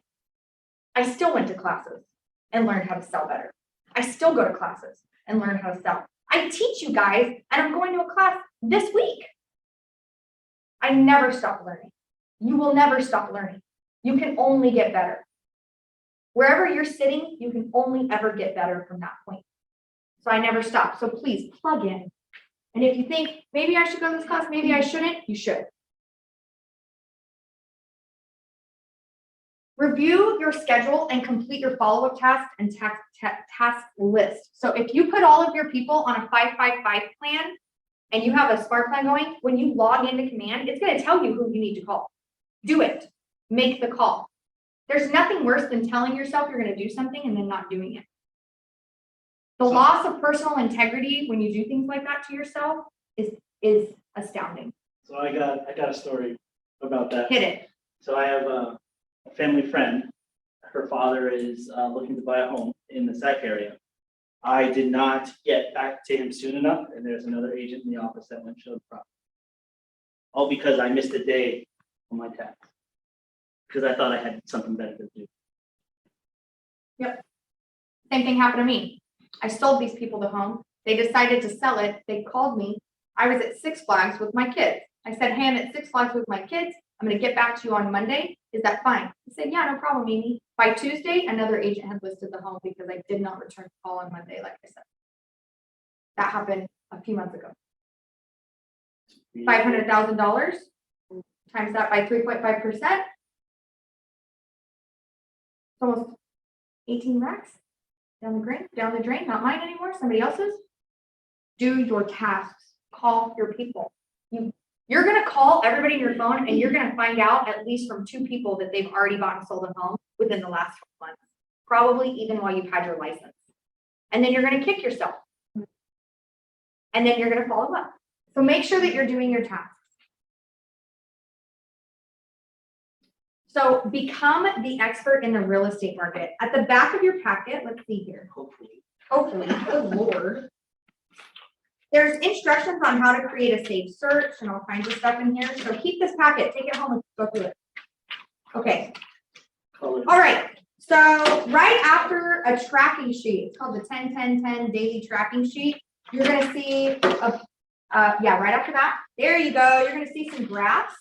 I still went to classes and learned how to sell better. I still go to classes and learn how to sell. I teach you guys, and I'm going to a class this week. I never stop learning. You will never stop learning. You can only get better. Wherever you're sitting, you can only ever get better from that point. So I never stop. So please plug in. And if you think, maybe I should go to this class, maybe I shouldn't, you should. Review your schedule and complete your follow-up tasks and task list. So if you put all of your people on a 5-5-5 plan and you have a SPARK plan going, when you log into command, it's going to tell you who you need to call. Do it. Make the call. There's nothing worse than telling yourself you're going to do something and then not doing it. The loss of personal integrity when you do things like that to yourself is astounding. So I got a story about that. Hit it. So I have a family friend. Her father is looking to buy a home in the SAC area. I did not get back to him soon enough, and there's another agent in the office that went to show the property. All because I missed a day on my tax. Because I thought I had something better to do. Yep. Same thing happened to me. I sold these people the home. They decided to sell it. They called me. I was at Six Flags with my kids. I said, hey, I'm at Six Flags with my kids. I'm going to get back to you on Monday. Is that fine? He said, yeah, no problem, Amy. By Tuesday, another agent had listed the home because I did not return the call on Monday, like I said. That happened a few months ago. $500,000 times that by 3.5%. Almost 18 racks down the drain, not mine anymore, somebody else's. Do your tasks, call your people. You're gonna call everybody in your phone and you're gonna find out at least from 2 people that they've already bought and sold a home within the last 12 months, probably even while you've had your license. And then you're gonna kick yourself. And then you're gonna follow up. So make sure that you're doing your tasks. So become the expert in the real estate market. At the back of your packet, let's see here. Hopefully, good Lord. There's instructions on how to create a saved search and all kinds of stuff in here. So keep this packet, take it home and go through it. Okay. All right. So right after a tracking sheet, it's called the 10-10-10 daily tracking sheet. You're going to see, yeah, right after that. There you go. You're going to see some graphs.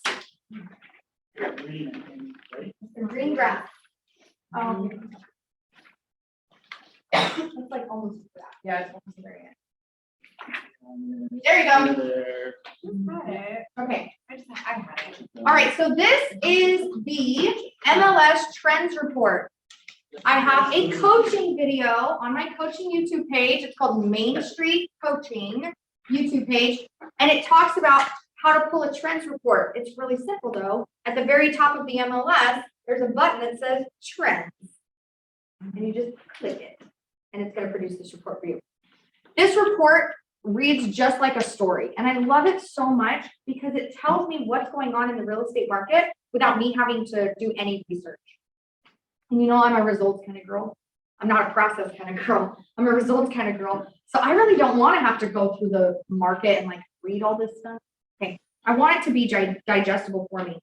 Some green graphs. It's like almost that. Yeah, it's almost there yet. There you go. Okay. I had it. All right. So this is the MLS Trends Report. I have a coaching video on my coaching YouTube page. It's called Main Street Coaching YouTube page. And it talks about how to pull a trends report. It's really simple though. At the very top of the MLS, there's a button that says trends. And you just click it and it's going to produce this report for you. This report reads just like a story. And I love it so much because it tells me what's going on in the real estate market without me having to do any research. And you know, I'm a results kind of girl. I'm not a process kind of girl. I'm a results kind of girl. So I really don't want to have to go through the market and like read all this stuff. Okay. I want it to be digestible for me.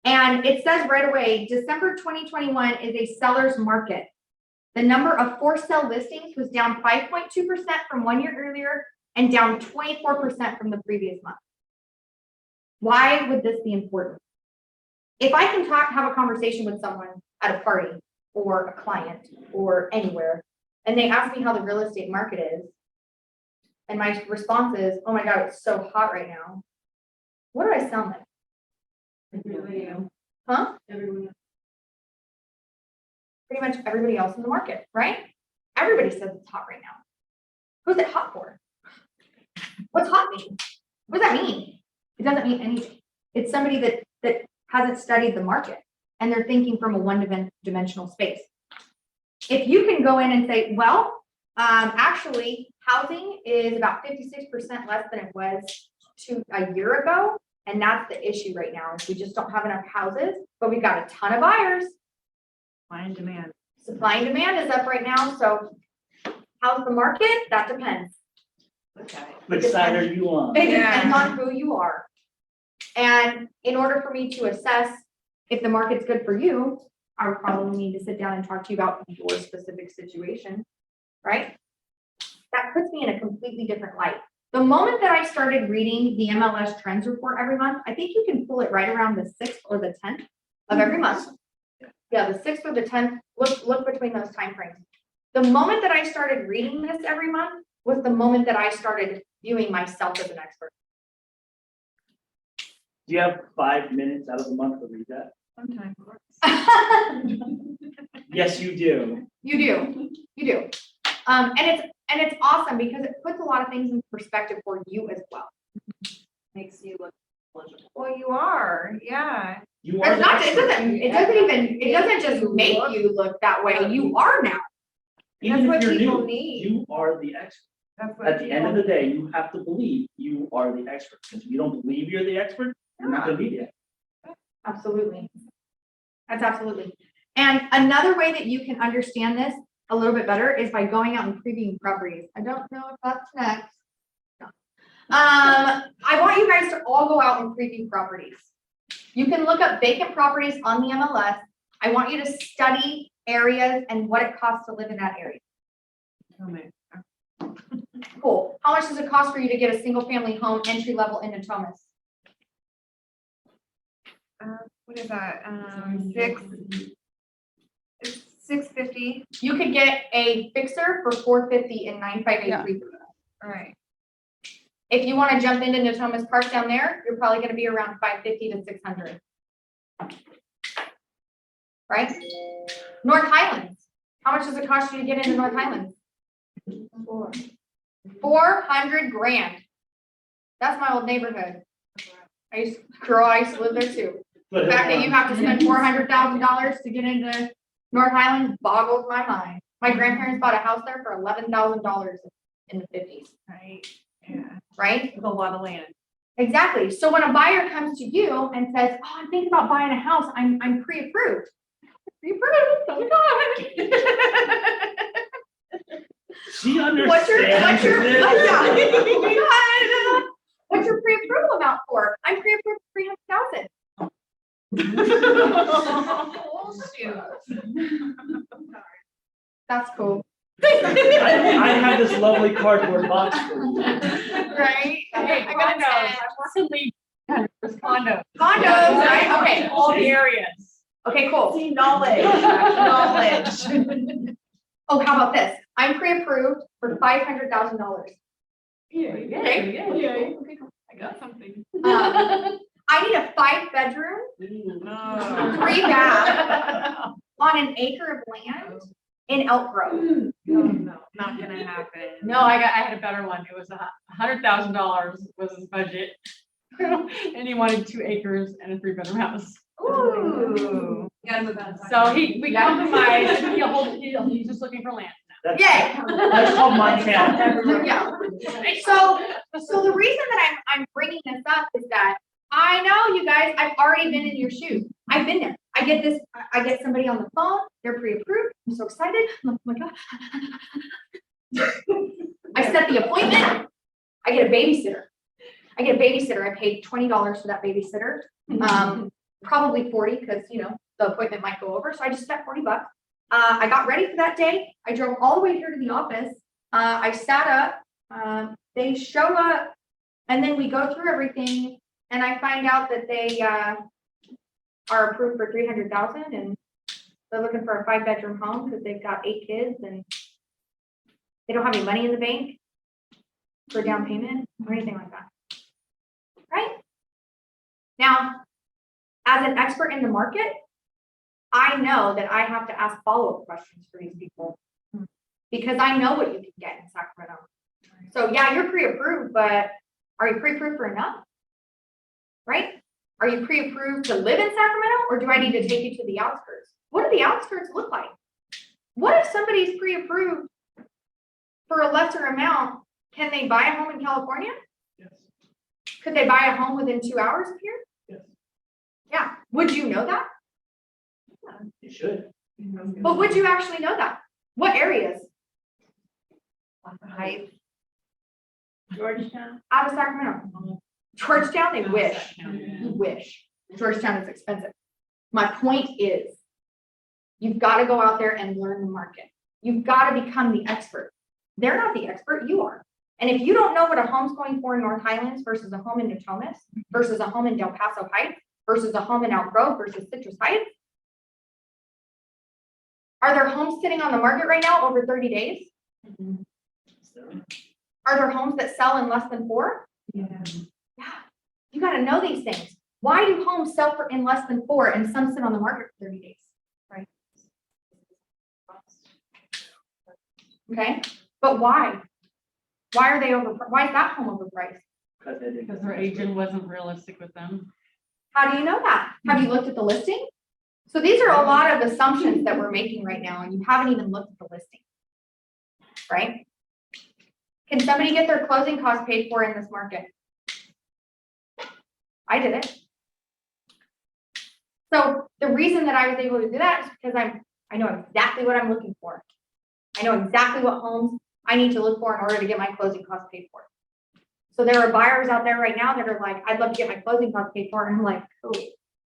And it says right away, December 2021 is a seller's market. The number of for sale listings was down 5.2% from 1 year earlier and down 24% from the previous month. Why would this be important? If I can have a conversation with someone at a party or a client or anywhere, and they ask me how the real estate market is, and my response is, oh my God, it's so hot right now. What do I sound like? Everybody else. Huh? Everyone else. Pretty much everybody else in the market, right? Everybody says it's hot right now. Who's it hot for? What's hot mean? What does that mean? It doesn't mean anything. It's somebody that hasn't studied the market and they're thinking from a one-dimensional space. If you can go in and say, well, actually, housing is about 56% less than it was a year ago. And that's the issue right now, is we just don't have enough houses, but we've got a ton of buyers. Supply and demand. Supply and demand is up right now, so how's the market? That depends. Okay. Which side are you on? It depends on who you are. And in order for me to assess if the market's good for you, I would probably need to sit down and talk to you about your specific situation, right? That puts me in a completely different light. The moment that I started reading the MLS Trends Report every month, I think you can pull it right around the 6th or the 10th of every month. Yeah, the 6th or the 10th, look between those time frames. The moment that I started reading this every month was the moment that I started viewing myself as an expert. Do you have 5 minutes out of the month to read that? Sometimes. Yes, you do. You do. And it's awesome because it puts a lot of things in perspective for you as well. Makes you look eligible. Well, you are, yeah. You are It's the not, expert. it doesn't just make you look that way. You are now. Even what if you're people new, need. you are the expert. That's what At the end of people- the day, you have to believe you are the expert. Because if you don't believe you're the expert, you're not gonna be the expert. Absolutely. That's absolutely. And another way that you can understand this a little bit better is by going out and previewing properties. I don't know if that's next. No. I want you guys to all go out and preview properties. You can look up vacant properties on the MLS. I want you to study areas and what it costs to live in that area. Cool. How much does it cost for you to get a single family home entry level in Natomas? What is that? It's $650. You could get a fixer for $450 in 9583. All right. If you want to jump into Natomas Park down there, you're probably going to be around $550 to $600. Right? North Highlands. How much does it cost you to get into North Highlands? 400 grand. That's my old neighborhood. I used to live there too. The fact that you have to spend $400,000 to get into North Highlands boggles my mind. My grandparents bought a house there for $11,000 in the 50s. Right. Yeah. Right? With a lot of land. Exactly. So when a buyer comes to you and says, "Oh, I'm thinking about buying a house. I'm pre-approved." Pre-approved. Oh my God. She understands What's your this. oh my God. What's your pre-approval amount for? I'm pre-approved for $300,000. Oh, shoot. That's cool. I have this lovely cardboard box for you. Right? Okay, I gotta know, I'm working lead, there's condos. Condos, right? Okay. All the areas. Okay, cool. See, knowledge. Knowledge. Oh, how about this? I'm pre-approved for $500,000. Yeah. Okay. I got something. I need a 5-bedroom, 3 bath on an acre of land in Elk Grove. No, not gonna happen. No, I had a better one. It was $100,000 was his budget. And he wanted 2 acres and a 3-bedroom house. Ooh. So we compromised, he's just looking for land That's, Yay. that's called Montana. Yeah. So the reason that I'm bringing this up is that I know you guys, I've already been in your shoes. I've been there. I get somebody on the phone, they're pre-approved. I'm so excited. Oh my God. I set the appointment. I get a babysitter. I paid $20 for that babysitter. Probably 40 because, the appointment might go over. So I just spent $40. I got ready for that day. I drove all the way here to the office. I sat up, they show up, and then we go through everything, and I find out that they are approved for $300,000, and they're looking for a 5-bedroom home because they've got 8 kids, and they don't have any money in the bank for a down payment or anything like that. Right? Now, as an expert in the market, I know that I have to ask follow-up questions for these people because I know what you can get in Sacramento. So yeah, you're pre-approved, but are you pre-approved for enough? Right? Are you pre-approved to live in Sacramento, or do I need to take you to the outskirts? What do the outskirts look like? What if somebody's pre-approved for a lesser amount? Can they buy a home in California? Yes. Could they buy a home within 2 hours of here? Yes. Yeah, would you know that? You should. But would you actually know that? What areas? Heights. Georgetown. Out of Sacramento. Georgetown, they wish. You wish. Georgetown is expensive. My point is, you've got to go out there and learn the market. You've got to become the expert. They're not the expert, you are. And if you don't know what a home's going for in North Highlands versus a home in Natomas versus a home in Del Paso Heights versus a home in Elk Grove versus Citrus Heights, are there homes sitting on the market right now over 30 days? Are there homes that sell in less than 4? Yeah. Yeah, you got to know these things. Why do homes sell for in less than 4 and some sit on the market for 30 days? Right. Okay, but why? Why are they over? Why is that home overpriced? Because their agent wasn't realistic with them. How do you know that? Have you looked at the listing? So these are a lot of assumptions that we're making right now, and you haven't even looked at the listing, right? Can somebody get their closing costs paid for in this market? I did it. So the reason that I was able to do that is because I know exactly what I'm looking for. I know exactly what homes I need to look for in order to get my closing costs paid for. So there are buyers out there right now that are like, I'd love to get my closing costs paid for. And I'm like, oh,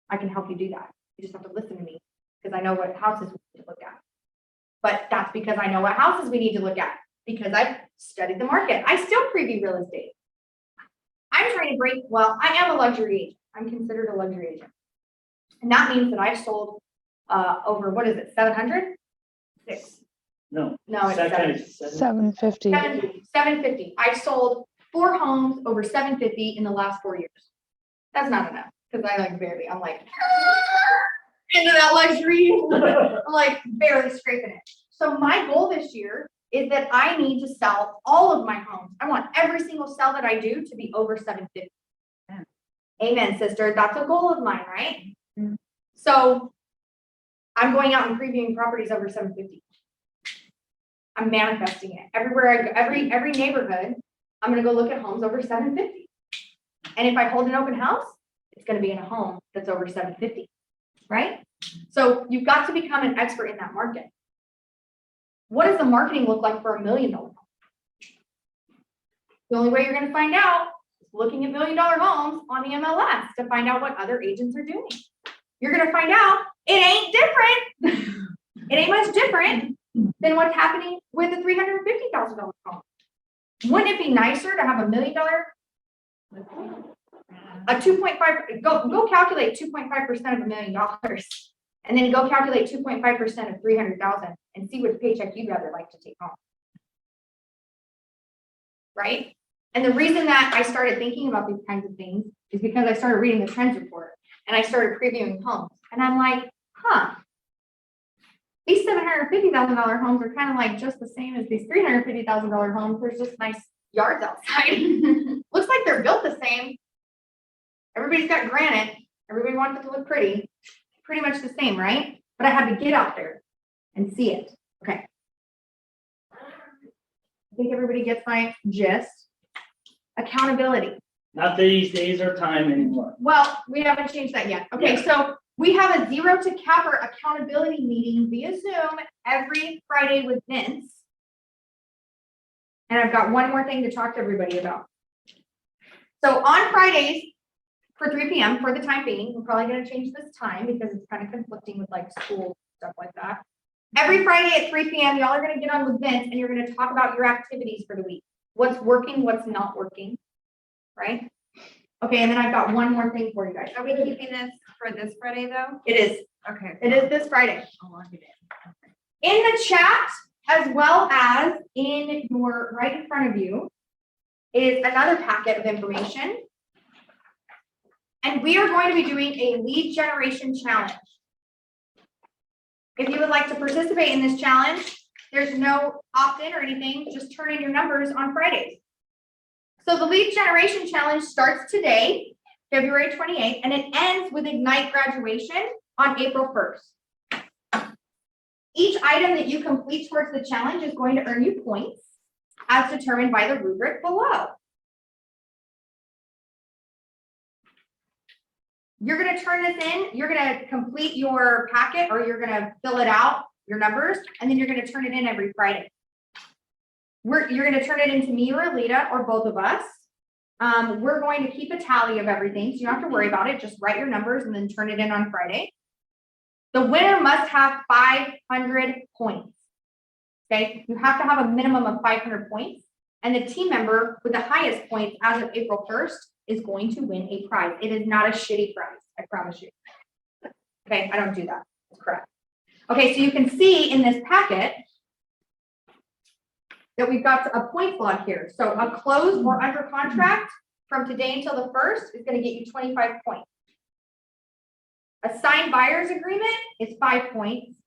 I can help you do that. You just have to listen to me because I know what houses we need to look at. But that's because I know what houses we need to look at because I've studied the market. I still preview real estate. I'm trying to break, well, I am a luxury agent. I'm considered a luxury agent. And that means that I've sold over, what is it, 700? 6. No. No, it's Second 7. is 750. 750. I've sold 4 homes over 750 in the last 4 years. That's not enough because I like barely, I'm like into that luxury. I'm like barely scraping it. So my goal this year is that I need to sell all of my homes. I want every single sell that I do to be over 750. Amen, sister. That's a goal of mine, right? Mm-hmm. So I'm going out and previewing properties over 750. I'm manifesting it. Everywhere I go, every neighborhood, I'm gonna go look at homes over 750. And if I hold an open house, it's gonna be in a home that's over 750, right? So you've got to become an expert in that market. What does the marketing look like for $1 million home? The only way you're gonna find out is looking at $1 million homes on the MLS to find out what other agents are doing. You're gonna find out it ain't different. It ain't much different than what's happening with a $350,000 home. Wouldn't it be nicer to have $1 million, a 2.5, go calculate 2.5% of $1 million, and then go calculate 2.5% of 300,000 and see which paycheck you'd rather like to take home. Right? And the reason that I started thinking about these kinds of things is because I started reading the Trends Report and I started previewing homes. And I'm like, huh, these $750,000 homes are kind of like just the same as these $350,000 homes. There's just nice yards outside. Looks like they're built the same. Everybody's got granite. Everybody wants it to look pretty. Pretty much the same, right? But I had to get out there and see it. Okay. I think everybody gets my gist. Accountability. Not these days or time anymore. Well, we haven't changed that yet. Okay, so we have a Zero to Capper accountability meeting via Zoom every Friday with Vince. And I've got one more thing to talk to everybody about. So on Fridays for 3 p.m. for the time being, we're probably going to change this time because it's kind of conflicting with like school stuff like that. Every Friday at 3 p.m. y'all are going to get on with Vince and you're going to talk about your activities for the week. What's working, what's not working, right? Okay, and then I've got one more thing for you guys. Are we keeping this for this Friday though? It is. Okay. It is this Friday. I'll lock it in. In the chat, as well as in your right in front of you, is another packet of information. And we are going to be doing a lead generation challenge. If you would like to participate in this challenge, there's no opt-in or anything, just turn in your numbers on Fridays. So the lead generation challenge starts today, February 28th, and it ends with Ignite graduation on April 1st. Each item that you complete towards the challenge is going to earn you points as determined by the rubric below. You're gonna turn this in, you're gonna complete your packet, or you're gonna fill it out, your numbers, and then you're gonna turn it in every Friday. You're gonna turn it into me or Alita, or both of us. We're going to keep a tally of everything, so you don't have to worry about it. Just write your numbers and then turn it in on Friday. The winner must have 500 points. Okay, you have to have a minimum of 500 points, and the team member with the highest points as of April 1st is going to win a prize. It is not a shitty prize, I promise you. Okay, I don't do that. It's correct. Okay, so you can see in this packet that we've got a point log here. So a closed or under contract from today until the 1st is going to get you 25 points. A signed buyer's agreement is 5 points.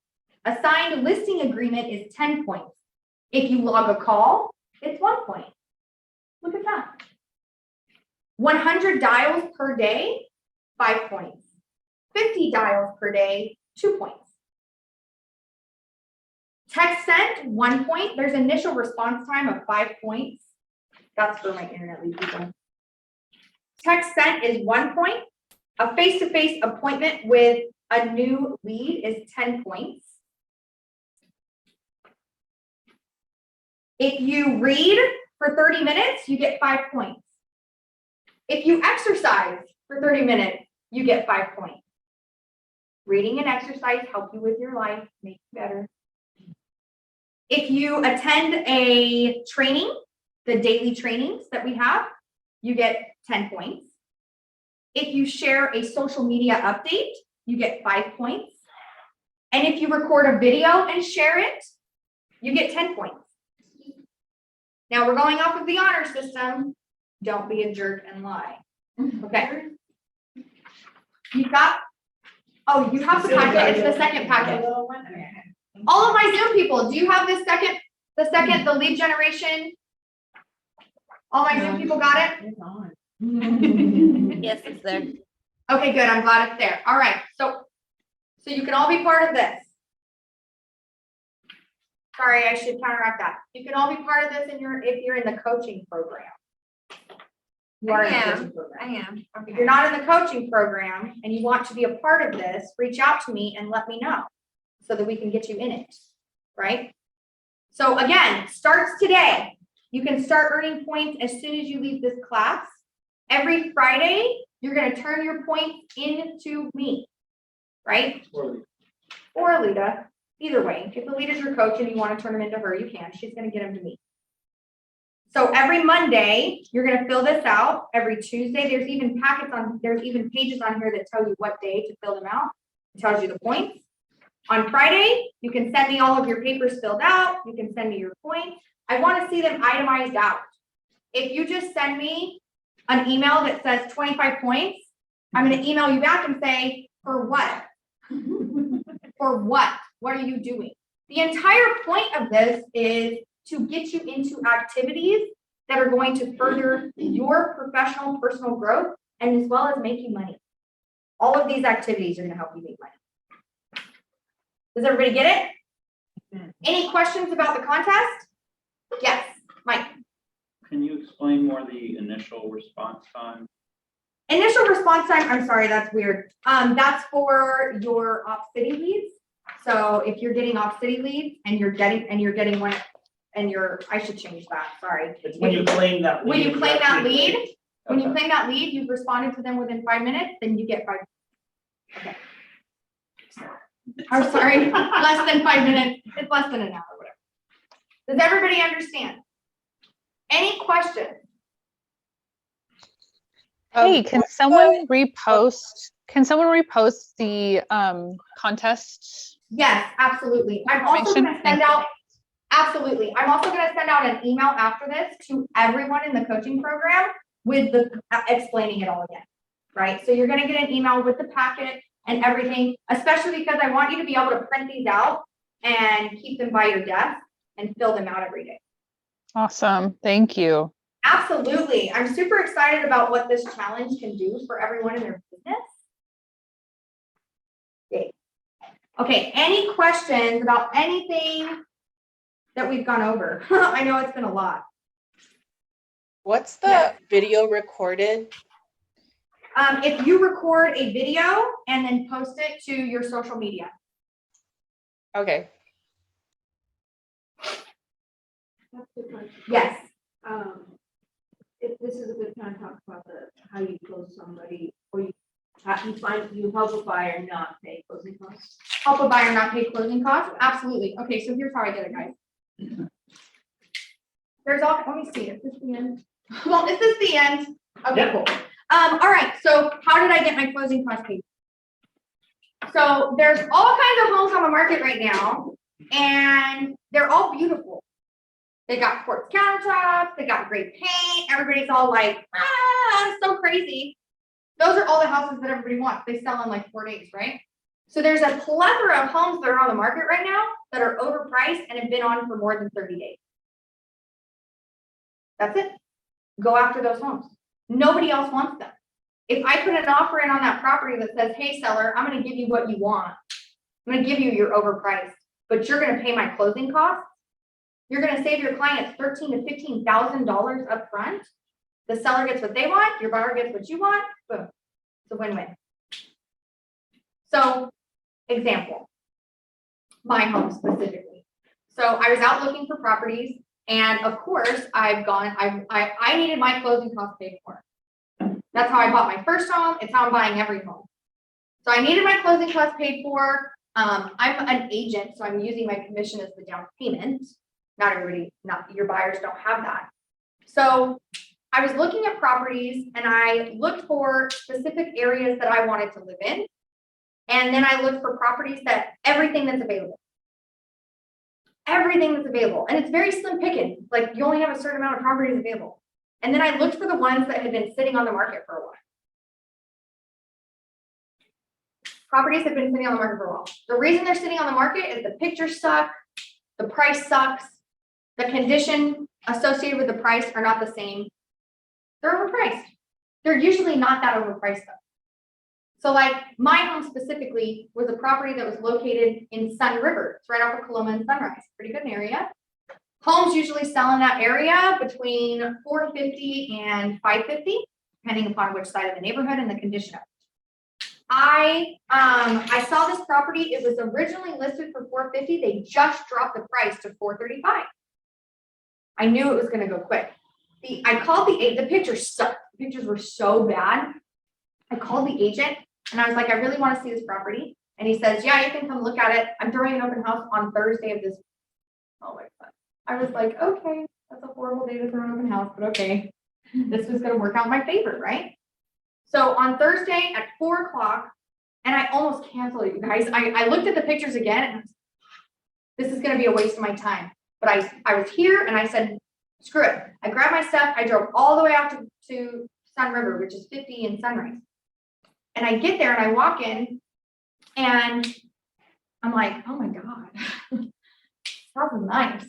A signed listing agreement is 10 points. If you log a call, it's 1 point. Look at that. 100 dials per day, 5 points. 50 dials per day, 2 points. Text sent, 1 point. There's initial response time of 5 points. That's for my internet lead people. Text sent is 1 point. A face-to-face appointment with a new lead is 10 points. If you read for 30 minutes, you get 5 points. If you exercise for 30 minutes, you get 5 points. Reading and exercise help you with your life, make you better. If you attend a training, the daily trainings that we have, you get 10 points. If you share a social media update, you get 5 points. And if you record a video and share it, you get 10 points. Now we're going off of the honor system. Don't be a jerk and lie. Okay. You have the packet. It's the second packet. All of my Zoom people, do you have this second, the lead generation? All my Zoom people got it? It's on. Yes, it's there. Okay, good. I'm glad it's there. All right. So you can all be part of this. Sorry, I should counteract that. You can all be part of this if you're in the coaching program. You are in the coaching program. I am. If you're not in the coaching program and you want to be a part of this, reach out to me and let me know so that we can get you in it, right? So again, starts today. You can start earning points as soon as you leave this class. Every Friday, you're going to turn your points into me, right? Or Alita. Either way, if Alita's your coach and you want to turn them into her, you can. She's going to get them to me. So every Monday, you're going to fill this out. Every Tuesday, there's even pages on here that tell you what day to fill them out. It tells you the points. On Friday, you can send me all of your papers filled out. You can send me your points. I want to see them itemized out. If you just send me an email that says 25 points, I'm going to email you back and say, for what? For what? What are you doing? The entire point of this is to get you into activities that are going to further your professional personal growth and as well as make you money. All of these activities are going to help you make money. Does everybody get it? Any questions about the contest? Yes, Mike. Can you explain more the initial response time? Initial response time, I'm sorry, that's weird. That's for your off city leads. So if you're getting off city leads and you're getting one and I should change that, sorry. It's when you claim that lead. When you claim that lead, you've responded to them within 5 minutes, then you get 5. Okay. I'm sorry, less than 5 minutes. It's less than an hour, whatever. Does everybody understand? Any questions? Hey, can someone repost the contest? Yes, absolutely. I'm also going to send out, absolutely. I'm also going to send out an email after this to everyone in the coaching program with the explaining it all again, right? So you're going to get an email with the packet and everything, especially because I want you to be able to print these out and keep them by your desk and fill them out every day. Awesome. Thank you. Absolutely. I'm super excited about what this challenge can do for everyone in their business. Okay, any questions about anything that we've gone over? I know it's been a lot. What's the video recorded? If you record a video and then post it to your social media. Okay. That's a good question. Yes. If this is a good time to talk about how you close somebody, or you help a buyer not pay closing costs. Help a buyer not pay closing costs? Absolutely. Okay, so here's how I did it, guys. There's all, let me see, is this the end? Well, is this the end? Okay, Yeah. cool. All right, so how did I get my closing costs paid? So there's all kinds of homes on the market right now, and they're all beautiful. They got quartz countertops, they got great paint, everybody's all like, ah, so crazy. Those are all the houses that everybody wants. They sell in like 4 days, right? So there's a plethora of homes that are on the market right now that are overpriced and have been on for more than 30 days. That's it. Go after those homes. Nobody else wants them. If I put an offer in on that property that says, hey, seller, I'm going to give you what you want. I'm going to give you your overpriced, but you're going to pay my closing costs. You're going to save your clients $13,000 to $15,000 up front. The seller gets what they want. Your buyer gets what you want. Boom. It's a win-win. So, example, my home specifically. So I was out looking for properties, and of course I needed my closing costs paid for. That's how I bought my first home. It's how I'm buying every home. So I needed my closing costs paid for. I'm an agent, so I'm using my commission as the down payment. Not your buyers don't have that. So I was looking at properties, and I looked for specific areas that I wanted to live in. And then I looked for properties that everything that's available. Everything that's available. And it's very slim picking. Like, you only have a certain amount of properties available. And then I looked for the ones that had been sitting on the market for a while. Properties have been sitting on the market for a while. The reason they're sitting on the market is the pictures suck, the price sucks, the condition associated with the price are not the same. They're overpriced. They're usually not that overpriced though. So like my home specifically was a property that was located in Sun River. It's right off of Coloma and Sunrise. Pretty good area. Homes usually sell in that area between $450 and $550, depending upon which side of the neighborhood and the condition of it. I saw this property. It was originally listed for $450. They just dropped the price to $435. I knew it was going to go quick. I called the pictures sucked. The pictures were so bad. I called the agent and I was like, I really want to see this property. And he says, yeah, you can come look at it. I'm throwing an open house on Thursday of this. Oh my God. I was like, okay, that's a horrible day to throw an open house, but okay. This was going to work out in my favor, right? So on Thursday at 4 o'clock, and I almost canceled it, you guys. I looked at the pictures again and this is going to be a waste of my time. But I was here and I said, screw it. I grabbed my stuff. I drove all the way out to Sun River, which is 50 in Sunrise. And I get there and I walk in and I'm like, oh my God, this house is nice.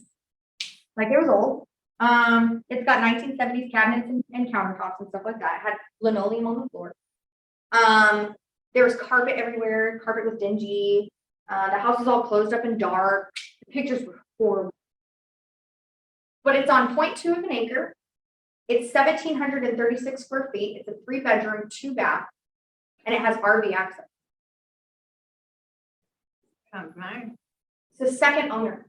Like, it was old. It's got 1970s cabinets and countertops and stuff like that. It had linoleum on the floor. There was carpet everywhere. Carpet was dingy. The house was all closed up and dark. The pictures were horrible. But it's on 0.2 of an acre. It's 1,736 square feet. It's a 3-bedroom, 2-bath, and it has RV access. Sounds nice. It's the second owner.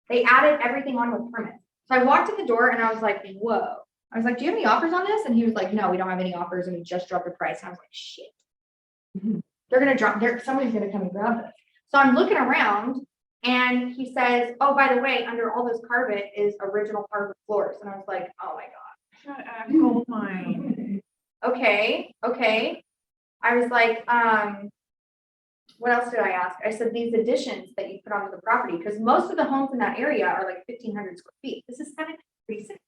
They added everything on with permits. So I walked in the door and I was like, whoa. I was like, do you have any offers on this? And he was like, no, we don't have any offers. And we just dropped the price. And I was like, shit. They're going to drop, somebody's going to come and grab this. So I'm looking around and he says, oh, by the way, under all this carpet is original hardwood floors. And I was like, oh my God. Shut up, gold mine. Okay. I was like, what else did I ask? I said, these additions that you put onto the property, because most of the homes in that area are like 1,500 square feet. This is 736.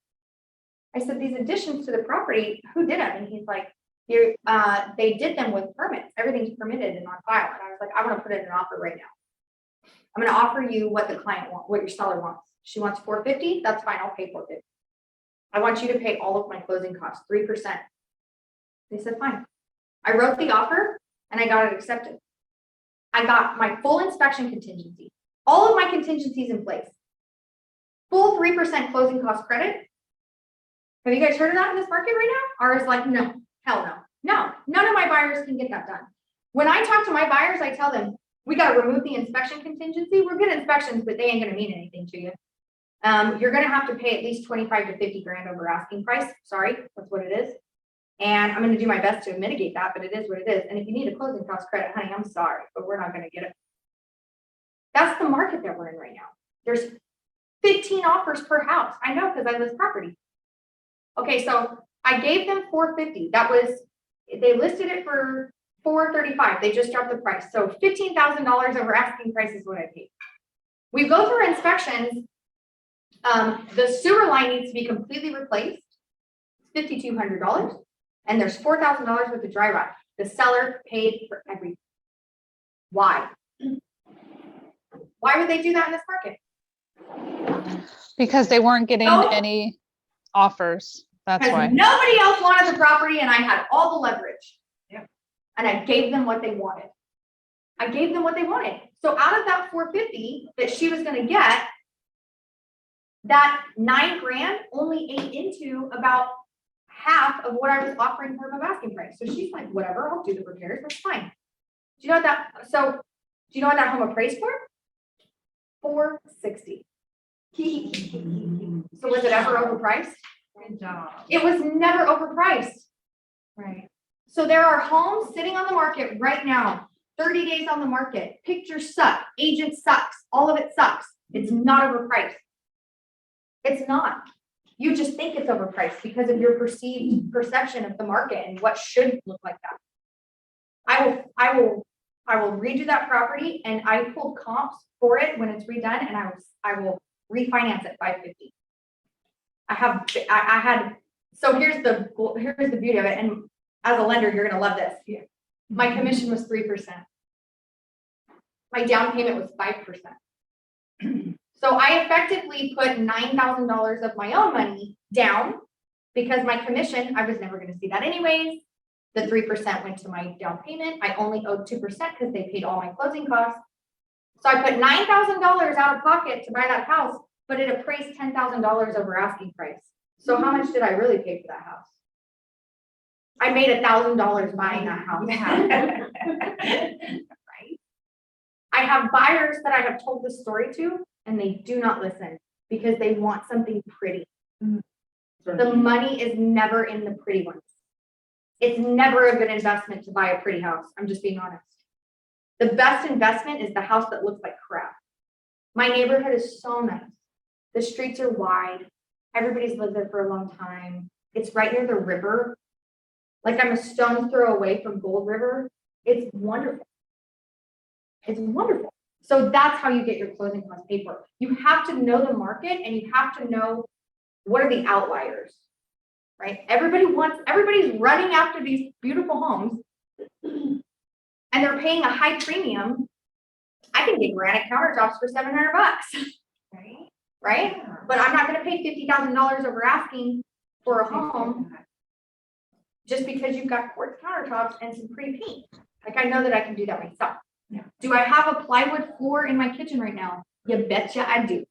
I said, these additions to the property, who did them? And he's like, they did them with permits. Everything's permitted and on file. And I was like, I want to put in an offer right now. I'm going to offer you what the client wants, what your seller wants. She wants $450. That's fine. I'll pay $450. I want you to pay all of my closing costs, 3%. They said, fine. I wrote the offer and I got it accepted. I got my full inspection contingency, all of my contingencies in place, full 3% closing cost credit. Have you guys heard of that in this market right now? Ours like, no. Hell no. No, none of my buyers can get that done. When I talk to my buyers, I tell them, we gotta remove the inspection contingency. We're good inspections, but they ain't gonna mean anything to you. You're gonna have to pay at least 25 to 50 grand over asking price. Sorry, that's what it is. And I'm gonna do my best to mitigate that, but it is what it is. And if you need a closing cost credit, honey, I'm sorry, but we're not gonna get it. That's the market that we're in right now. There's 15 offers per house. I know, because I list property. Okay, so I gave them 450. That was, they listed it for 435. They just dropped the price. So $15,000 over asking price is what I paid. We go through inspections. The sewer line needs to be completely replaced. It's $5,200. And there's $4,000 worth of dry rot. The seller paid for everything. Why? Why would they do that in this market? Because they weren't getting No. any offers. That's Because why. nobody else wanted the property and I had all the leverage. Yeah. And I gave them what they wanted. I gave them what they wanted. So out of that 450 that she was gonna get, that 9 grand only ate into about half of what I was offering her of asking price. So she's like, whatever, I'll do the repairs, that's fine. Do you know what that, so do you know what that home appraised for? 460. So was it ever overpriced? Good job. It was never overpriced. Right. So there are homes sitting on the market right now, 30 days on the market. Pictures suck, agent sucks, all of it sucks. It's not overpriced. It's not. You just think it's overpriced because of your perceived perception of the market and what should look like that. I will redo that property and I pulled comps for it when it's redone and I will refinance at 550. I had, so here's the beauty of it. And as a lender, you're going to love this. My commission was 3%. My down payment was 5%. So I effectively put $9,000 of my own money down because my commission, I was never going to see that anyways. The 3% went to my down payment. I only owed 2% because they paid all my closing costs. So I put $9,000 out of pocket to buy that house, but it appraised $10,000 over asking price. So how much did I really pay for that house? I made $1,000 buying that house. Right? I have buyers that I have told this story to, and they do not listen because they want something pretty. The money is never in the pretty ones. It's never a good investment to buy a pretty house. I'm just being honest. The best investment is the house that looks like crap. My neighborhood is so nice. The streets are wide. Everybody's lived there for a long time. It's right near the river. Like I'm a stone's throw away from Gold River. It's wonderful. It's wonderful. So that's how you get your closing costs paid for. You have to know the market and you have to know what are the outliers, right? Everybody's running after these beautiful homes and they're paying a high premium. I can get granite countertops for $700, Right. right? Yeah. But I'm not going to pay $50,000 over asking for a home just because you've got quartz countertops and some pretty paint. Like I know that I can do that myself. Yeah. Do I have a plywood floor in my kitchen right now? You betcha I do.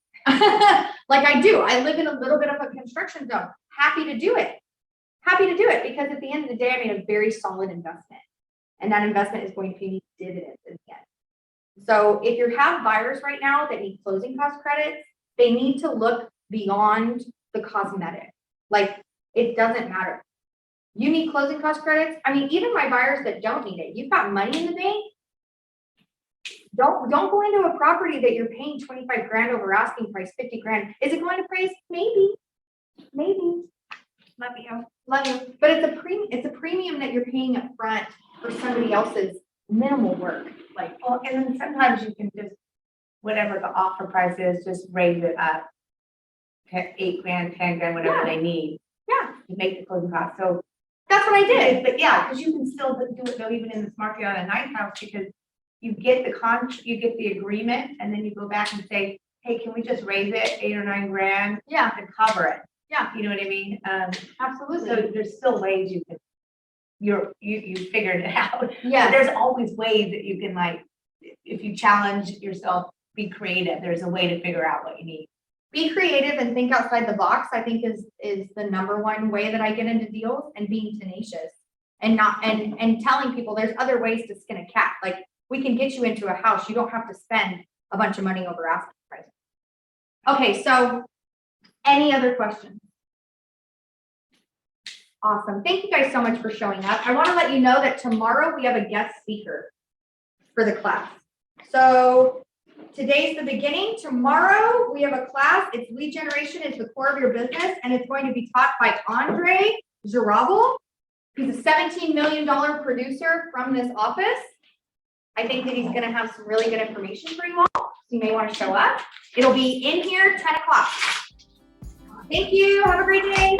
Like I do. I live in a little bit of a construction zone. Happy to do it. Happy to do it because at the end of the day, I made a very solid investment. And that investment is going to pay me dividends in the end. So if you have buyers right now that need closing cost credits, they need to look beyond the cosmetic. Like it doesn't matter. You need closing cost credits. I mean, even my buyers that don't need it, you've got money in the bank. Don't go into a property that you're paying 25 grand over asking price, 50 grand. Is it going to price? Maybe. Let me know. Love you. But it's a premium that you're paying up front for somebody else's minimal work. Like, well, and then sometimes you can just, whatever the offer price is, just raise it up. To 8 grand, 10 grand, whatever Yeah. they need. Yeah. To make the closing cost. So That's what I did. But yeah, because you can still do it though, even in this market on a nice house, because you get you get the agreement, and then you go back and say, hey, can we just raise it 8 or 9 grand Yeah, to cover it? yeah, You know what I mean? absolutely. So there's still ways you can, you figured it out. Yes. There's always ways that you can, like, if you challenge yourself, be creative, there's a way to figure out what you need. Be creative and think outside the box, I think is the number one way that I get into deals, and being tenacious. and not, and telling people there's other ways to skin a cat. Like, we can get you into a house. You don't have to spend a bunch of money over asking price. Okay, so any other questions? Awesome. Thank you guys so much for showing up. I want to let you know that tomorrow we have a guest speaker for the class. So today's the beginning. Tomorrow we have a class. It's lead generation is the core of your business, and it's going to be taught by Andre Zurabel. He's a $17 million producer from this office. I think that he's going to have some really good information for you all. So you may want to show up. It'll be in here 10 o'clock. Thank you. Have a great day.